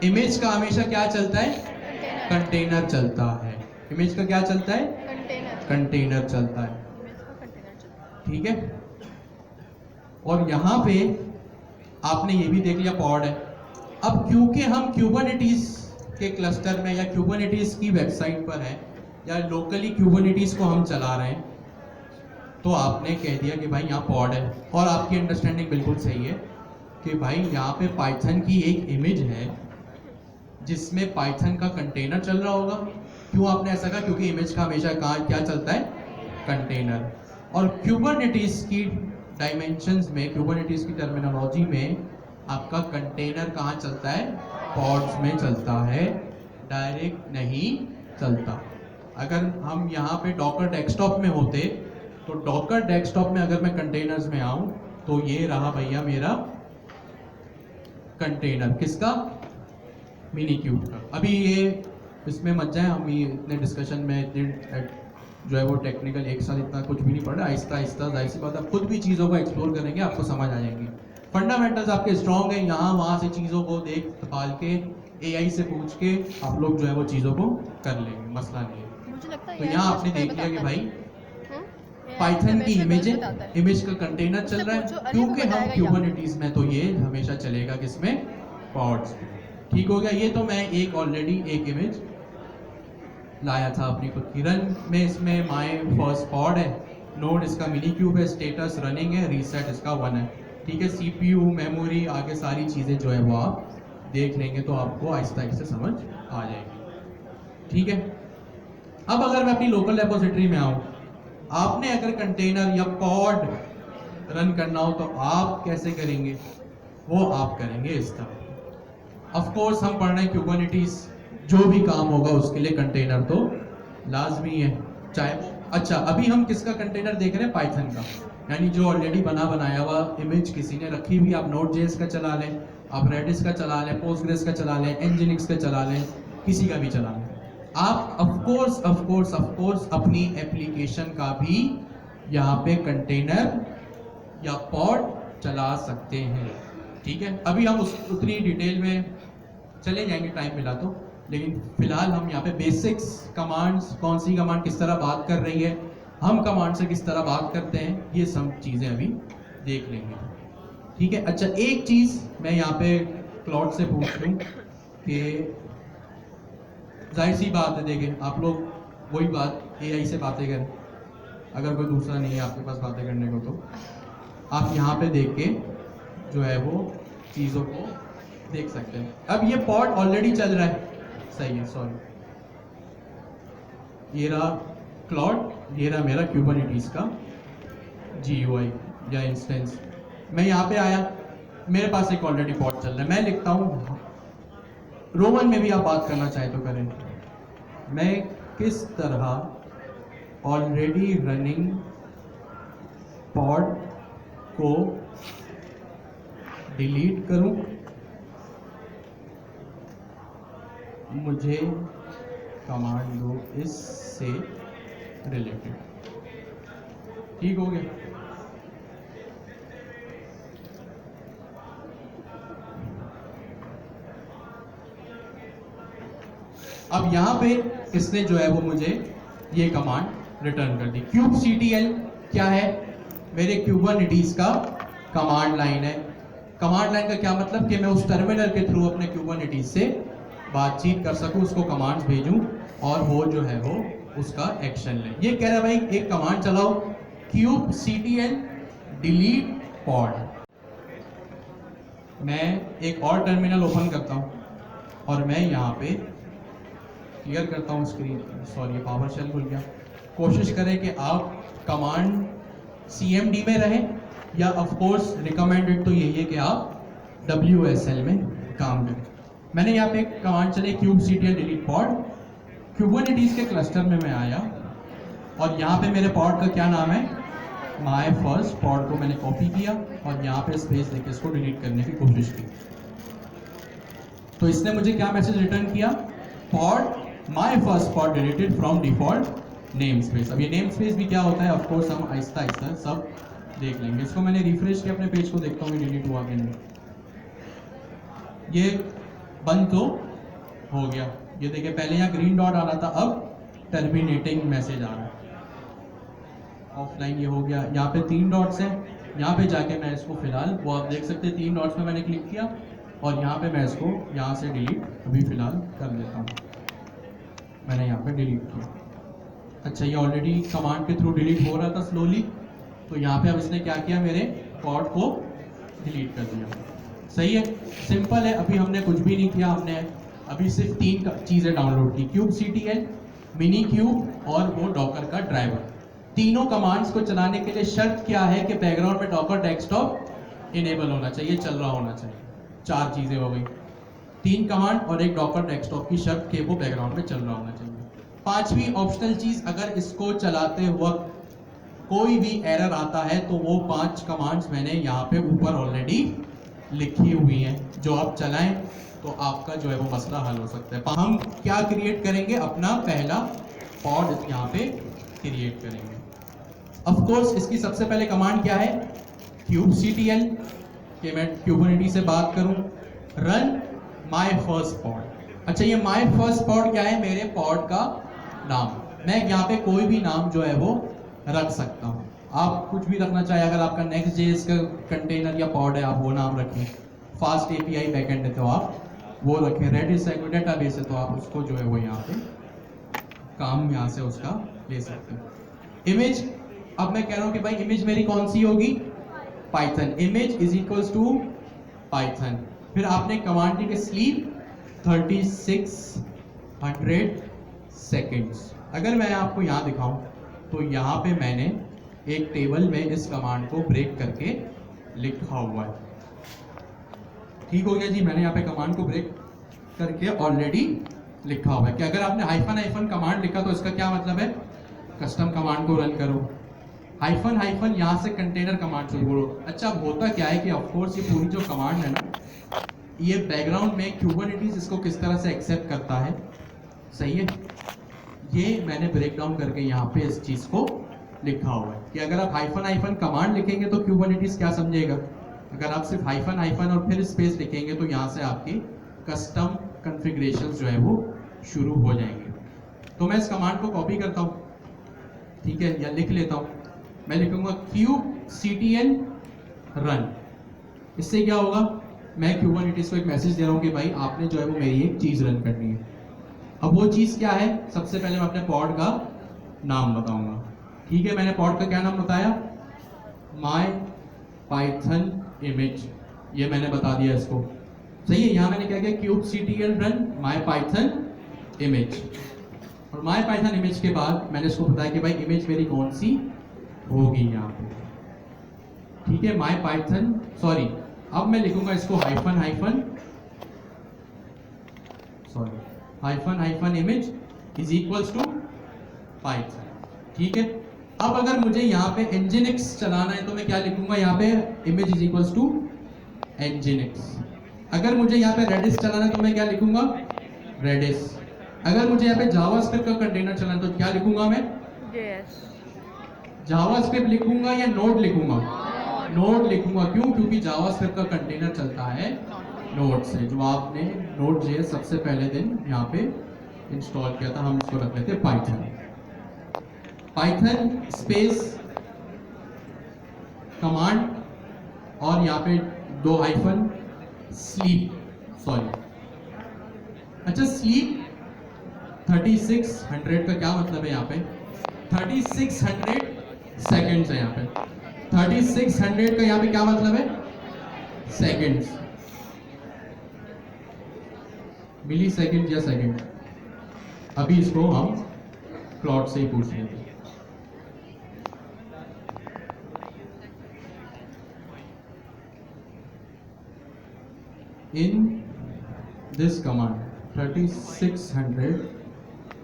इमेज का हमेशा क्या चलता है? कंटेनर कंटेनर चलता है। इमेज का क्या चलता है? कंटेनर कंटेनर चलता है, इमेज का कंटेनर चलता ठीक है। और यहां पे आपने ये भी देख लिया पॉड है। अब क्योंकि हम क्यूबरनेटीज के क्लस्टर में या क्यूबरनेटीज की वेबसाइट पर हैं या लोकली क्यूबरनेटीज को हम चला रहे हैं, तो आपने कह दिया कि भाई यहाँ पॉड है, और आपकी अंडरस्टैंडिंग बिल्कुल सही है कि भाई यहाँ पे पाइथन की एक इमेज है जिसमें पाइथन का कंटेनर चल रहा होगा। क्यों आपने ऐसा कहा? क्योंकि इमेज का हमेशा कहाँ क्या चलता है? कंटेनर। और क्यूबरनेटीज की डायमेंशंस में, क्यूबरनेटीज की टर्मिनोलॉजी में आपका कंटेनर कहाँ चलता है? पॉड्स में चलता है, डायरेक्ट नहीं चलता। अगर हम यहाँ पे डॉकर डेस्कटॉप में होते तो डॉकर डेस्कटॉप में अगर मैं कंटेनर्स में आऊं तो ये रहा भैया मेरा कंटेनर, किसका? मिनी क्यूब का। अभी ये इसमें मत जाए, हम ये इतने डिस्कशन में जो है वो टेक्निकल एक साथ इतना कुछ भी नहीं पढ़ रहा, आहिस्ता आहिस्ता जाहिर सी बात आप खुद भी चीज़ों को एक्सप्लोर करेंगे, आपको समझ आ जाएंगी। फंडामेंटल्स आपके स्ट्रॉन्ग हैं, यहाँ वहाँ से चीज़ों को देख पाल के एआई से पूछ के आप लोग जो है वो चीज़ों को कर लेंगे, मसला नहीं है। है। मुझे लगता है तो ये यहाँ मुझ आपने पे देख लिया कि बताता है। भाई पाइथन की वैसे इमेज बताता है, है। इमेज का कंटेनर चल रहा पूछो, है, अरे क्योंकि वो हम बताएगा क्यूबरनेटीज में तो ये हमेशा चलेगा किसमें? पॉड्स। ठीक हो गया। ये तो मैं एक ऑलरेडी एक इमेज लाया था अपनी खुद की। रन में इसमें माय फर्स्ट पॉड है, नोड इसका मिनी क्यूब है, स्टेटस रनिंग है, रीसेट इसका 1 है, ठीक है। सीपीयू, मेमोरी, आगे सारी चीज़ें जो है वो आप देख लेंगे तो आपको आहिस्ता आहिस्ता समझ आ जाएगी, ठीक है। अब अगर मैं अपनी लोकल रेपोजिटरी में आऊँ, आपने अगर कंटेनर या पॉड रन करना हो तो आप कैसे करेंगे? वो आप करेंगे इस तरह। ऑफ कोर्स हम पढ़ रहे हैं क्यूबरनेटीज, जो भी काम होगा उसके लिए कंटेनर तो लाजमी है। चाहे अच्छा, अभी हम किसका कंटेनर देख रहे हैं? पाइथन का, यानी जो ऑलरेडी बना बनाया हुआ इमेज किसी ने रखी हुई। आप नोड जेएस का चला लें, आप रेडिस का चला लें, पोस्टग्रेस का चला लें, एनजिनिक्स का चला लें, किसी का भी चला लें। आप ऑफ कोर्स अपनी एप्लीकेशन का भी यहाँ पे कंटेनर या पॉड चला सकते हैं, ठीक है। अभी हम उतनी डिटेल में चले जाएंगे टाइम मिला तो, लेकिन फिलहाल हम यहाँ पे बेसिक्स, कमांड्स, कौन सी कमांड किस तरह बात कर रही है, हम कमांड से किस तरह बात करते हैं, ये सब चीज़ें अभी देख लेंगे, ठीक है। अच्छा, एक चीज़ मैं यहाँ पे क्लाउड से पूछ लूँ कि जाहिर सी बात है, देखें आप लोग वही बात एआई से बातें करें, अगर कोई दूसरा नहीं है आपके पास बातें करने को, तो आप यहाँ पे देख के जो है वो चीज़ों को देख सकते हैं। अब ये पॉड ऑलरेडी चल रहा है, सही है, सॉरी, ये रहा क्लाउड, ये रहा मेरा क्यूबरनेटीज का GUI या इंस्टेंस। मैं यहाँ पे आया, मेरे पास एक ऑलरेडी पॉड चल रहा है, मैं लिखता हूँ रोमन में भी आप बात करना चाहे तो करें, मैं किस तरह ऑलरेडी रनिंग पॉड को डिलीट करूं, मुझे कमांड दो इससे रिलेटेड, ठीक हो गया। अब यहां पे इसने जो है वो मुझे ये कमांड रिटर्न कर दी। kubectl क्या है? मेरे क्यूबरनेटिस का कमांड लाइन है। कमांड लाइन का क्या मतलब कि मैं उस टर्मिनल के थ्रू अपने क्यूबरनेटिस से बातचीत कर सकूं, उसको कमांड्स भेजूं और वो जो है वो उसका एक्शन ले। ये कह रहा है भाई एक कमांड चलाओ kubectl delete pod। मैं एक और टर्मिनल ओपन करता हूं और मैं यहाँ पे क्लियर करता हूँ स्क्रीन। सॉरी, पावर शेल खुल गया। कोशिश करें कि आप कमांड CMD में रहें, या ऑफ कोर्स रिकमेंडेड तो यही है कि आप WSL में काम करें। मैंने यहाँ पे एक कमांड चले kubectl delete pod। कुबरनेटिस के क्लस्टर में मैं आया और यहाँ पे मेरे पॉड का क्या नाम है? माय फर्स्ट पॉड को मैंने कॉपी किया और यहाँ पे स्पेस देके इसको डिलीट करने की कोशिश की। तो इसने मुझे क्या मैसेज रिटर्न किया? Pod my first pod deleted from default name space. अब ये नेम स्पेस भी क्या होता है ऑफ कोर्स हम आहिस्ता आहिस्ता सब देख लेंगे। इसको मैंने रिफ्रेश किया अपने पेज को, देखता हूँ डिलीट हुआ कि नहीं। ये बंद तो हो गया। ये देखिए पहले यहाँ ग्रीन डॉट आ रहा था, अब टर्मिनेटिंग मैसेज आ रहा है। ऑफलाइन ये हो गया। यहाँ पे 3 डॉट्स हैं, यहाँ पे जाके मैं इसको फिलहाल वो आप देख सकते हैं 3 डॉट्स पे मैंने क्लिक किया और यहाँ पे मैं इसको यहाँ से डिलीट अभी फिलहाल कर लेता हूँ। मैंने यहाँ पे डिलीट किया। अच्छा, ये ऑलरेडी कमांड के थ्रू डिलीट हो रहा था स्लोली, तो यहाँ पे अब इसने क्या किया? मेरे पॉड को डिलीट कर दिया। सही है, सिंपल है। अभी हमने कुछ भी नहीं किया, हमने अभी सिर्फ 3 चीज़ें डाउनलोड की, kubectl, मिनीक्यूब और वो डॉकर का ड्राइवर। तीनों कमांड्स को चलाने के लिए शर्त क्या है कि बैकग्राउंड में डॉकर डेस्कटॉप इनेबल होना चाहिए, चल रहा होना चाहिए। 4 चीज़ें हो गई, 3 कमांड और एक डॉकर डेस्कटॉप की शर्त के वो बैकग्राउंड में चल रहा होना चाहिए। 5वीं ऑप्शनल चीज़, अगर इसको चलाते वक्त कोई भी एरर आता है तो वो 5 कमांड्स मैंने यहाँ पे ऊपर ऑलरेडी लिखी हुई हैं, जो आप चलाएं तो आपका जो है वो मसला हल हो सकता है। हम क्या क्रिएट करेंगे? अपना पहला पॉड यहाँ पे क्रिएट करेंगे। ऑफ कोर्स इसकी सबसे पहले कमांड क्या है? kubectl कि मैं कुबरनेटिस से बात करूं, रन माय फर्स्ट पॉड। अच्छा, ये माय फर्स्ट पॉड क्या है? मेरे पॉड का नाम। मैं यहाँ पे कोई भी नाम जो है वो रख सकता हूँ। आप कुछ भी रखना चाहे, अगर आपका Next.js का कंटेनर या पॉड है आप वो नाम रखें, फास्ट API बैकएंड है तो आप वो रखें, Redis है कोई डेटाबेस है तो आप उसको जो है वो यहाँ पे काम यहाँ से उसका ले सकते हैं। इमेज, अब मैं कह रहा हूँ कि भाई इमेज मेरी कौन सी होगी? Python. Image is equals to Python. फिर आपने कमांड दी स्लीप 3600 सेकेंड्स। अगर मैं आपको यहाँ दिखाऊं तो यहाँ पे मैंने एक टेबल में इस कमांड को ब्रेक करके लिखा हुआ है। ठीक हो गया जी, मैंने यहाँ पे कमांड को ब्रेक करके ऑलरेडी लिखा हुआ है कि अगर आपने हाइफन कमांड लिखा तो इसका क्या मतलब है? कस्टम कमांड को रन करो। हाइफन यहाँ से कंटेनर कमांड शुरू करो। अच्छा, अब होता क्या है कि ऑफकोर्स ये पूरी जो कमांड है ना, ये बैकग्राउंड में कुबरनेटिस इसको किस तरह से एक्सेप्ट करता है, सही है, ये मैंने ब्रेक डाउन करके यहाँ पे इस चीज़ को लिखा हुआ है कि अगर आप हाइफन कमांड लिखेंगे तो कुबरनेटिस क्या समझेगा। अगर आप सिर्फ हाइफन और फिर स्पेस लिखेंगे तो यहाँ से आपकी कस्टम कॉन्फ़िगरेशन जो है वो शुरू हो जाएंगे। तो मैं इस कमांड को कॉपी करता हूँ, ठीक है, या लिख लेता हूँ। मैं लिखूंगा kubectl रन। इससे क्या होगा? मैं कुबरनेटिस को एक मैसेज दे रहा हूँ कि भाई आपने जो है वो मेरी एक चीज़ रन करनी है। अब वो चीज़ क्या है? सबसे पहले मैं अपने पॉड का नाम बताऊंगा। ठीक है, मैंने पॉड का क्या नाम बताया? माय पाइथन इमेज, ये मैंने बता दिया इसको, सही है। यहाँ मैंने क्या किया? kubectl run my Python image, और माय पाइथन इमेज के बाद मैंने इसको बताया कि भाई इमेज मेरी कौन सी होगी यहाँ पे, ठीक है, माय पाइथन, सॉरी, अब मैं लिखूंगा इसको hyphen image is equals to Python, ठीक है। अब अगर मुझे यहाँ पे nginx चलाना है तो मैं क्या लिखूंगा? यहाँ पे image is equals to nginx। अगर मुझे यहाँ पे रेडिस चलाना है तो मैं क्या लिखूंगा? रेडिस। अगर मुझे यहाँ पे जावास्क्रिप्ट का कंटेनर चलाना है तो क्या लिखूंगा मैं? जावास्क्रिप्ट लिखूंगा या नोड लिखूंगा? नोड लिखूंगा। क्यों? क्योंकि जावास्क्रिप्ट का कंटेनर चलता है नोड से, जो आपने Node.js सबसे पहले दिन यहाँ पे इंस्टॉल किया था, हम इसको रख लेते हैं पाइथन स्पेस कमांड और यहाँ पे 2 हाइफन स्लीप, सॉरी, अच्छा स्लीप 3600 का क्या मतलब है? यहाँ पे 3600 सेकेंड्स है। यहाँ पे 3600 का यहाँ पे क्या मतलब है? सेकेंड्स, मिली सेकेंड या सेकेंड। अभी इसको हम क्लॉड से ही पूछ लेते हैं। In this command 3600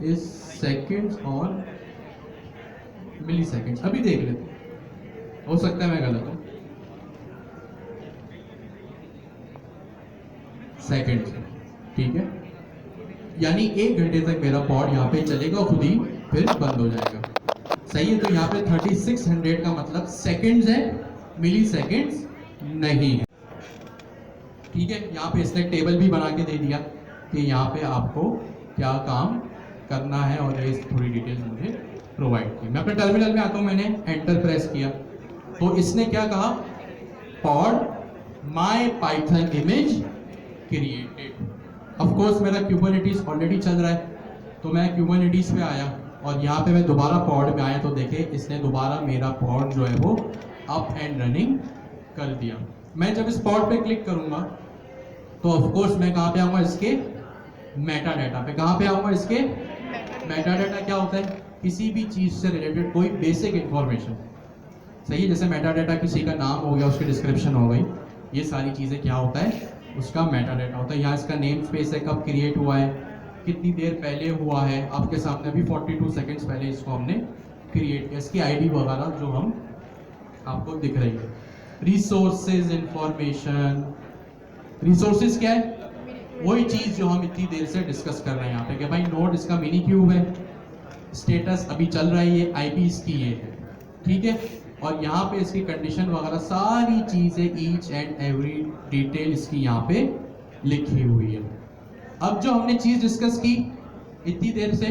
is seconds or milliseconds। अभी देख लेते हैं, हो सकता है मैं गलत हूं। सेकेंड, ठीक है, यानी 1 घंटे तक मेरा पॉड यहाँ पे चलेगा, खुद ही फिर बंद हो जाएगा। सही है, तो यहाँ पे 3600 का मतलब सेकेंड्स है, मिली सेकेंड्स नहीं है। ठीक है, यहाँ पे इसने टेबल भी बना के दे दिया कि यहाँ पे आपको क्या काम करना है, और ये थोड़ी डिटेल्स मुझे प्रोवाइड की। मैं अपने टर्मिनल में आता हूँ, मैंने एंटर प्रेस किया तो इसने क्या कहा? Pod my Python image created. Of course मेरा क्यूबरनेटिस ऑलरेडी चल रहा है, तो मैं क्यूबरनेटिस पे आया और यहाँ पे मैं दोबारा पॉड में आया तो देखे इसने दोबारा मेरा पॉड जो है वो अप एंड रनिंग कर दिया। मैं जब इस पॉड पे क्लिक करूंगा तो ऑफ कोर्स मैं कहाँ पे आऊँगा? इसके मेटा डाटा पे। कहाँ पे आऊँगा? इसके मेटा डाटा। क्या होता है? किसी भी चीज़ से रिलेटेड कोई बेसिक इंफॉर्मेशन। सही है, जैसे मेटा डाटा किसी का नाम हो गया, उसकी डिस्क्रिप्शन हो गई, ये सारी चीज़ें क्या होता है? उसका मेटा डाटा होता है। यहाँ इसका नेम स्पेस है, कब क्रिएट हुआ है, कितनी देर पहले हुआ है, आपके सामने अभी 42 सेकेंड्स पहले इसको हमने क्रिएट किया, इसकी आईडी वगैरह जो हम आपको दिख रही है। रिसोर्सेज इंफॉर्मेशन, रिसोर्सेज क्या है? वही चीज़ जो हम इतनी देर से डिस्कस कर रहे हैं यहाँ पे कि भाई नोड इसका मिनी क्यूब है, स्टेटस अभी चल रहा है, ये आईपी इसकी ये है, ठीक है, और यहाँ पे इसकी कंडीशन वगैरह सारी चीज़ें ईच एंड एवरी डिटेल इसकी यहाँ पे लिखी हुई है। अब जो हमने चीज़ डिस्कस की इतनी देर से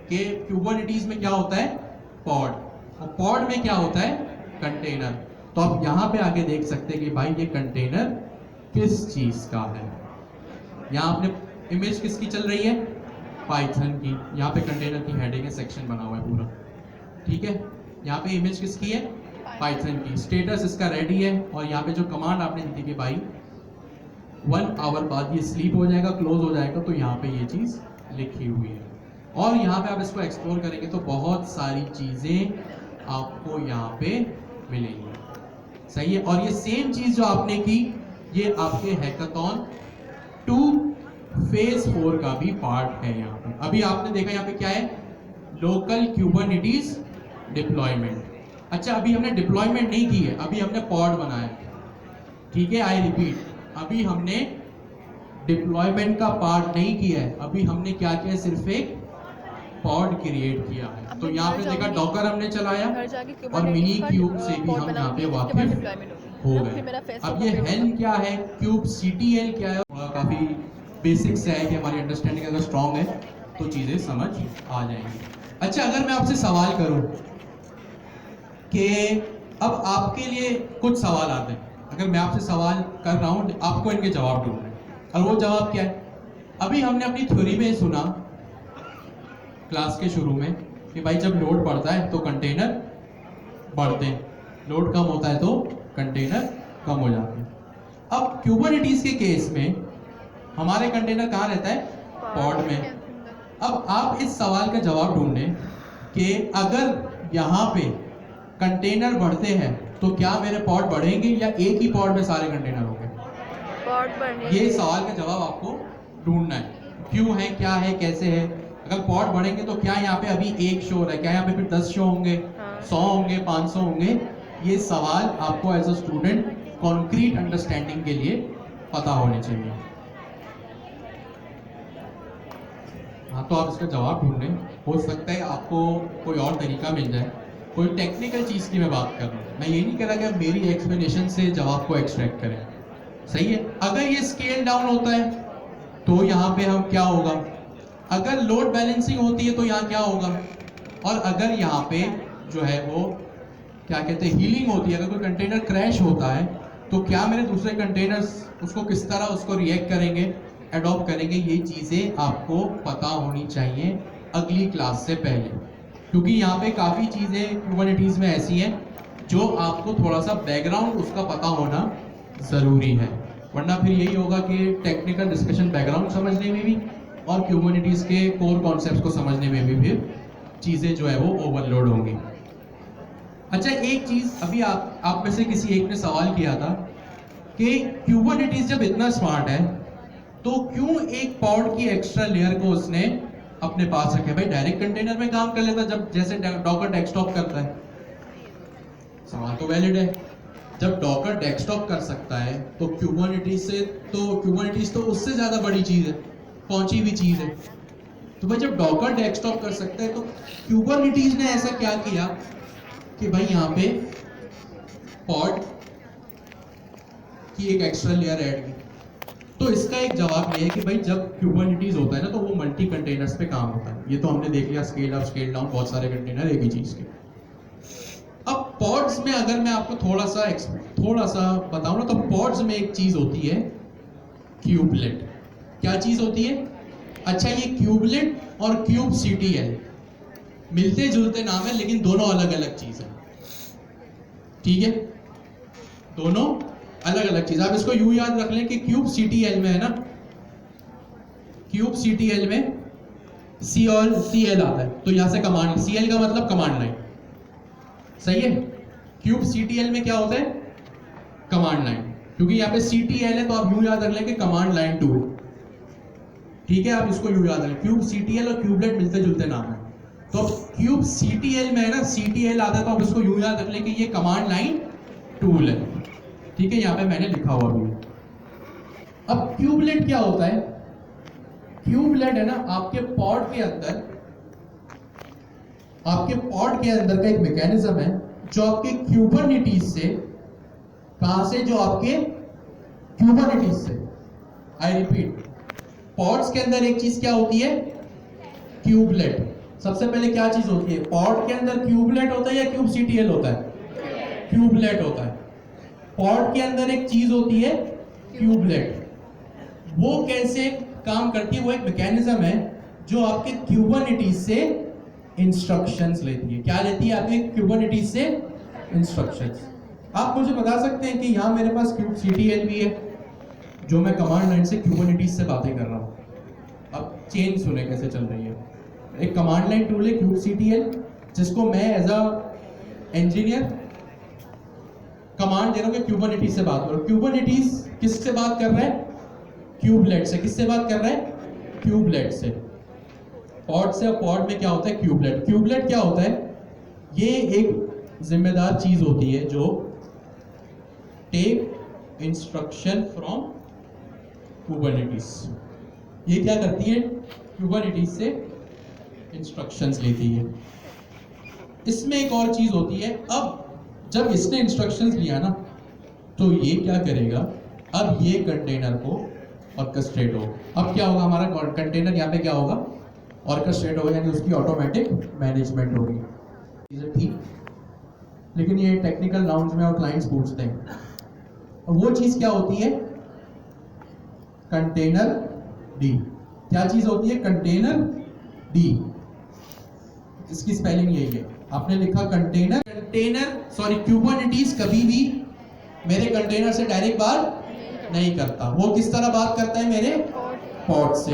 कि क्यूबरनेटिस में क्या होता है? पॉड, और पॉड में क्या होता है? कंटेनर। तो आप यहाँ पे आके देख सकते हैं कि भाई ये कंटेनर किस चीज़ का है। यहाँ आपने इमेज किसकी चल रही है? पाइथन की। यहाँ पे कंटेनर की हेडिंग है, सेक्शन बना हुआ है पूरा, ठीक है। यहाँ पे इमेज किसकी है? पाइथन की। स्टेटस इसका रेडी है, और यहाँ पे जो कमांड आपने दी थी कि भाई 1 आवर बाद ये स्लीप हो जाएगा, क्लोज हो जाएगा, तो यहाँ पे ये चीज़ लिखी हुई है। और यहाँ पे आप इसको एक्सप्लोर करेंगे तो बहुत सारी चीज़ें आपको यहाँ पे मिलेंगी। सही है, और ये सेम चीज़ जो आपने की ये आपके हैकाथॉन 2 फेज 4 का भी पार्ट है। यहाँ पे अभी आपने देखा यहाँ पे क्या है? Local Kubernetes deployment. अच्छा, अभी हमने डिप्लॉयमेंट नहीं की है, अभी हमने पॉड बनाया, ठीक है। आई रिपीट, अभी हमने डिप्लॉयमेंट का पार्ट नहीं किया है, अभी हमने क्या किया? सिर्फ एक पॉड क्रिएट किया है। तो यहाँ पे देखा डॉकर हमने चलाया और मिनी क्यूब से भी हम यहाँ पे वाकिफ हो गए। अब ये हेल क्या है, क्यूब सीटीएल क्या है, काफ़ी बेसिक से है कि हमारी अंडरस्टैंडिंग अगर स्ट्रॉन्ग है तो चीज़ें समझ आ जाएंगी। अच्छा, अगर मैं आपसे सवाल करूं कि अब आपके लिए कुछ सवाल आते हैं, अगर मैं आपसे सवाल कर रहा हूं आपको इनके जवाब ढूंढने, और वो जवाब क्या है? अभी हमने अपनी थ्योरी में सुना क्लास के शुरू में कि भाई जब लोड बढ़ता है तो कंटेनर बढ़ते हैं, लोड कम होता है तो कंटेनर कम हो जाते हैं। अब क्यूबरनेटिस के केस में हमारे कंटेनर कहाँ रहता है? पॉड में। अब आप इस सवाल का जवाब ढूंढें कि अगर यहाँ पे कंटेनर बढ़ते हैं तो क्या मेरे पॉड बढ़ेंगे या एक ही पॉड में सारे कंटेनर होंगे? पॉड बढ़ेंगे। ये सवाल का जवाब आपको ढूंढना है, क्यों है, क्या है, कैसे है। अगर पॉड बढ़ेंगे तो क्या यहाँ पे अभी 1 शो हो रहा है, क्या यहाँ पे फिर 10 शो होंगे, 100 होंगे, 500 होंगे? ये सवाल आपको as a student concrete understanding के लिए पता होने चाहिए। हाँ, तो आप इसका जवाब ढूंढें, हो सकता है आपको कोई और तरीका मिल जाए। कोई टेक्निकल चीज़ की मैं बात कर रहा हूँ, मैं ये नहीं कह रहा कि आप मेरी एक्सप्लेनेशन से जवाब को एक्सट्रैक्ट करें। सही है, अगर ये स्केल डाउन होता है तो यहाँ पे हम क्या होगा? अगर लोड बैलेंसिंग होती है तो यहाँ क्या होगा, और अगर यहाँ पे जो है वो क्या कहते हैं हीलिंग होती है, अगर कोई कंटेनर क्रैश होता है तो क्या मेरे दूसरे कंटेनर्स उसको किस तरह उसको रिएक्ट करेंगे, अडॉप्ट करेंगे, ये चीज़ें आपको पता होनी चाहिए अगली क्लास से पहले, क्योंकि यहाँ पे काफ़ी चीज़ें क्यूबरनेटीज में ऐसी हैं जो आपको थोड़ा सा बैकग्राउंड उसका पता होना ज़रूरी है, वरना फिर यही होगा कि टेक्निकल डिस्कशन बैकग्राउंड समझने में भी और क्यूबरनेटीज के कोर कॉन्सेप्ट्स को समझने में भी फिर चीज़ें जो है वो ओवरलोड होंगी। अच्छा, एक चीज़ अभी आप में से किसी एक ने सवाल किया था कि क्यूबरनेटीज जब इतना स्मार्ट है तो क्यों एक पॉड की एक्स्ट्रा लेयर को उसने अपने पास रखे, भाई डायरेक्ट कंटेनर में काम कर लेता जब जैसे डॉकर डेस्कटॉप करता है। सवाल तो वैलिड है, जब डॉकर डेस्कटॉप कर सकता है तो क्यूबरनेटीज तो उससे ज्यादा बड़ी चीज है, पहुंची हुई चीज है। तो भाई जब डॉकर डेस्कटॉप कर सकता है तो क्यूबरनेटीज ने ऐसा क्या किया कि भाई यहाँ पे पॉड की एक एक्स्ट्रा लेयर ऐड की। तो इसका एक जवाब ये है कि भाई जब क्यूबरनेटीज होता है ना तो वो मल्टी कंटेनर्स पे काम होता है। ये तो हमने देख लिया, स्केल अप स्केल डाउन, बहुत सारे कंटेनर एक ही चीज के। अब पॉड्स में अगर मैं आपको थोड़ा सा बताऊं ना, तो पॉड्स में एक चीज होती है क्यूबलेट। क्या चीज होती है? अच्छा, ये क्यूबलेट और क्यूब सीटीएल मिलते जुलते नाम है लेकिन दोनों अलग अलग चीज है, ठीक है, दोनों अलग अलग चीज। आप इसको यूं याद रख लें कि क्यूब सीटीएल में है ना, क्यूब सीटीएल में सी और सीएल आता है, तो यहां से कमांड, सीएल का मतलब कमांड लाइन, सही है। क्यूब सीटीएल में क्या होता है? कमांड लाइन, क्योंकि यहाँ पे सीटीएल है तो आप यूं याद रख लें कि कमांड लाइन टूल, ठीक है, आप इसको यूं याद रखें। क्यूब सीटीएल और क्यूबलेट मिलते जुलते नाम है, तो क्यूब सीटीएल में है ना, सीटीएल आता है तो आप इसको यूं याद रख लें कि ये कमांड लाइन टूल है, ठीक है, यहाँ पे मैंने लिखा हुआ भी। अब क्यूबलेट क्या होता है? क्यूबलेट है ना आपके पॉड के अंदर का एक मैकेनिज्म है जो आपके क्यूबरनेटीज से, कहां से? जो आपके क्यूबरनेटीज से, आई रिपीट, पॉड्स के अंदर एक चीज क्या होती है? क्यूबलेट। सबसे पहले क्या चीज होती है? पॉड के अंदर क्यूबलेट होता है या क्यूब सीटीएल होता है? क्यूबलेट होता है। पॉड के अंदर एक चीज होती है क्यूबलेट। वो कैसे काम करती है? वो एक मैकेनिज्म है जो आपके क्यूबरनेटीज से इंस्ट्रक्शंस लेती है। क्या लेती है? आपके क्यूबरनेटीज से इंस्ट्रक्शंस। आप मुझे बता सकते हैं कि यहाँ मेरे पास क्यूब सीटीएल भी है जो मैं कमांड लाइन से क्यूबरनेटीज से बातें कर रहा हूँ। अब चेन सुने कैसे चल रही है। एक कमांड लाइन टूल है क्यूब सीटीएल, जिसको मैं एज अ इंजीनियर कमांड दे रहा हूँ कि क्यूबरनेटीज से बात करो। क्यूबरनेटीज किससे बात कर रहा है? क्यूबलेट से। किससे बात कर रहा है? क्यूबलेट से। पॉड से। और पॉड में क्या होता है? क्यूबलेट। क्यूबलेट क्या होता है? ये एक जिम्मेदार चीज होती है जो टेक इंस्ट्रक्शन फ्रॉम क्यूबरनेटीज। ये क्या करती है? क्यूबरनेटीज से इंस्ट्रक्शंस लेती है। इसमें एक और चीज होती है, अब जब इसने इंस्ट्रक्शंस लिया ना तो ये क्या करेगा? अब ये कंटेनर को ऑर्केस्ट्रेट हो। अब क्या होगा? हमारा कंटेनर यहाँ पे क्या होगा? ऑर्केस्ट्रेट होगा, यानी उसकी ऑटोमेटिक मैनेजमेंट होगी। चीजें ठीक, लेकिन ये टेक्निकल राउंड्स में और क्लाइंट्स पूछते हैं। और वो चीज क्या होती है? Container D. क्या चीज होती है? Container D. इसकी स्पेलिंग यही है, आपने लिखा कंटेनर। क्यूबरनेटीज कभी भी मेरे कंटेनर से डायरेक्ट बात नहीं करता। वो किस तरह बात करता है? मेरे पॉड से।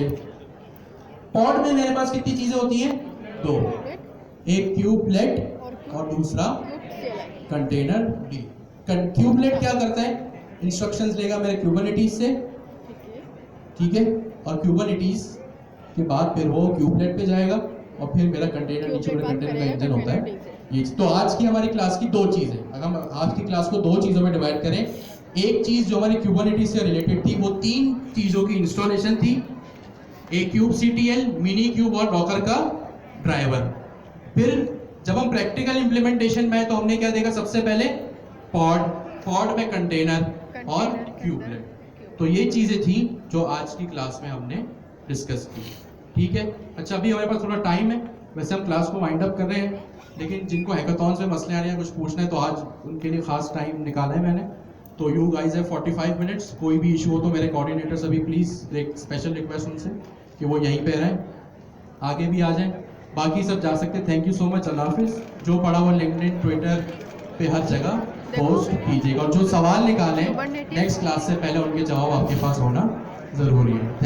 पॉड में मेरे पास कितनी चीजें होती हैं? दो, एक क्यूबलेट और दूसरा कंटेनर डी। क्यूबलेट क्या करता है? इंस्ट्रक्शंस लेगा मेरे क्यूबरनेटीज से, ठीक है, और क्यूबरनेटीज के बाद फिर वो क्यूबलेट पे जाएगा और फिर मेरा कंटेनर, नीचे मेरे कंटेनर का इंजन होता है ये। तो आज की हमारी क्लास की दो चीजें, अगर हम आज की क्लास को दो चीजों में डिवाइड करें, एक चीज जो हमारी क्यूबरनेटीज से रिलेटेड थी वो तीन चीजों की इंस्टॉलेशन थी, एक क्यूब सीटीएल, मिनी क्यूब और डॉकर का ड्राइवर। फिर जब हम प्रैक्टिकल इंप्लीमेंटेशन में तो हमने क्या देखा? सबसे पहले पॉड में कंटेनर और क्यूबलेट। तो ये चीजें थी जो आज की क्लास में हमने डिस्कस की। ठीक है। अच्छा, अभी हमारे पास थोड़ा टाइम है, वैसे हम क्लास को वाइंड अप कर रहे हैं, लेकिन जिनको हैकाथॉन्स में मसले आ रहे हैं, कुछ पूछना है, तो आज उनके लिए खास टाइम निकाला है मैंने। तो यू गाइज है 45 मिनट्स, कोई भी इशू हो तो मेरे कोऑर्डिनेटर्स अभी प्लीज़ एक स्पेशल रिक्वेस्ट उनसे कि वो यहीं पे रहें, आगे भी आ जाएं, बाकी सब जा सकते हैं। थैंक यू सो मच, अल्लाह हाफिज़। जो पढ़ा वो लिंक्डइन, ट्विटर पे हर जगह पोस्ट कीजिएगा, और जो सवाल निकालें नेक्स्ट क्लास से पहले उनके जवाब आपके पास होना ज़रूरी है।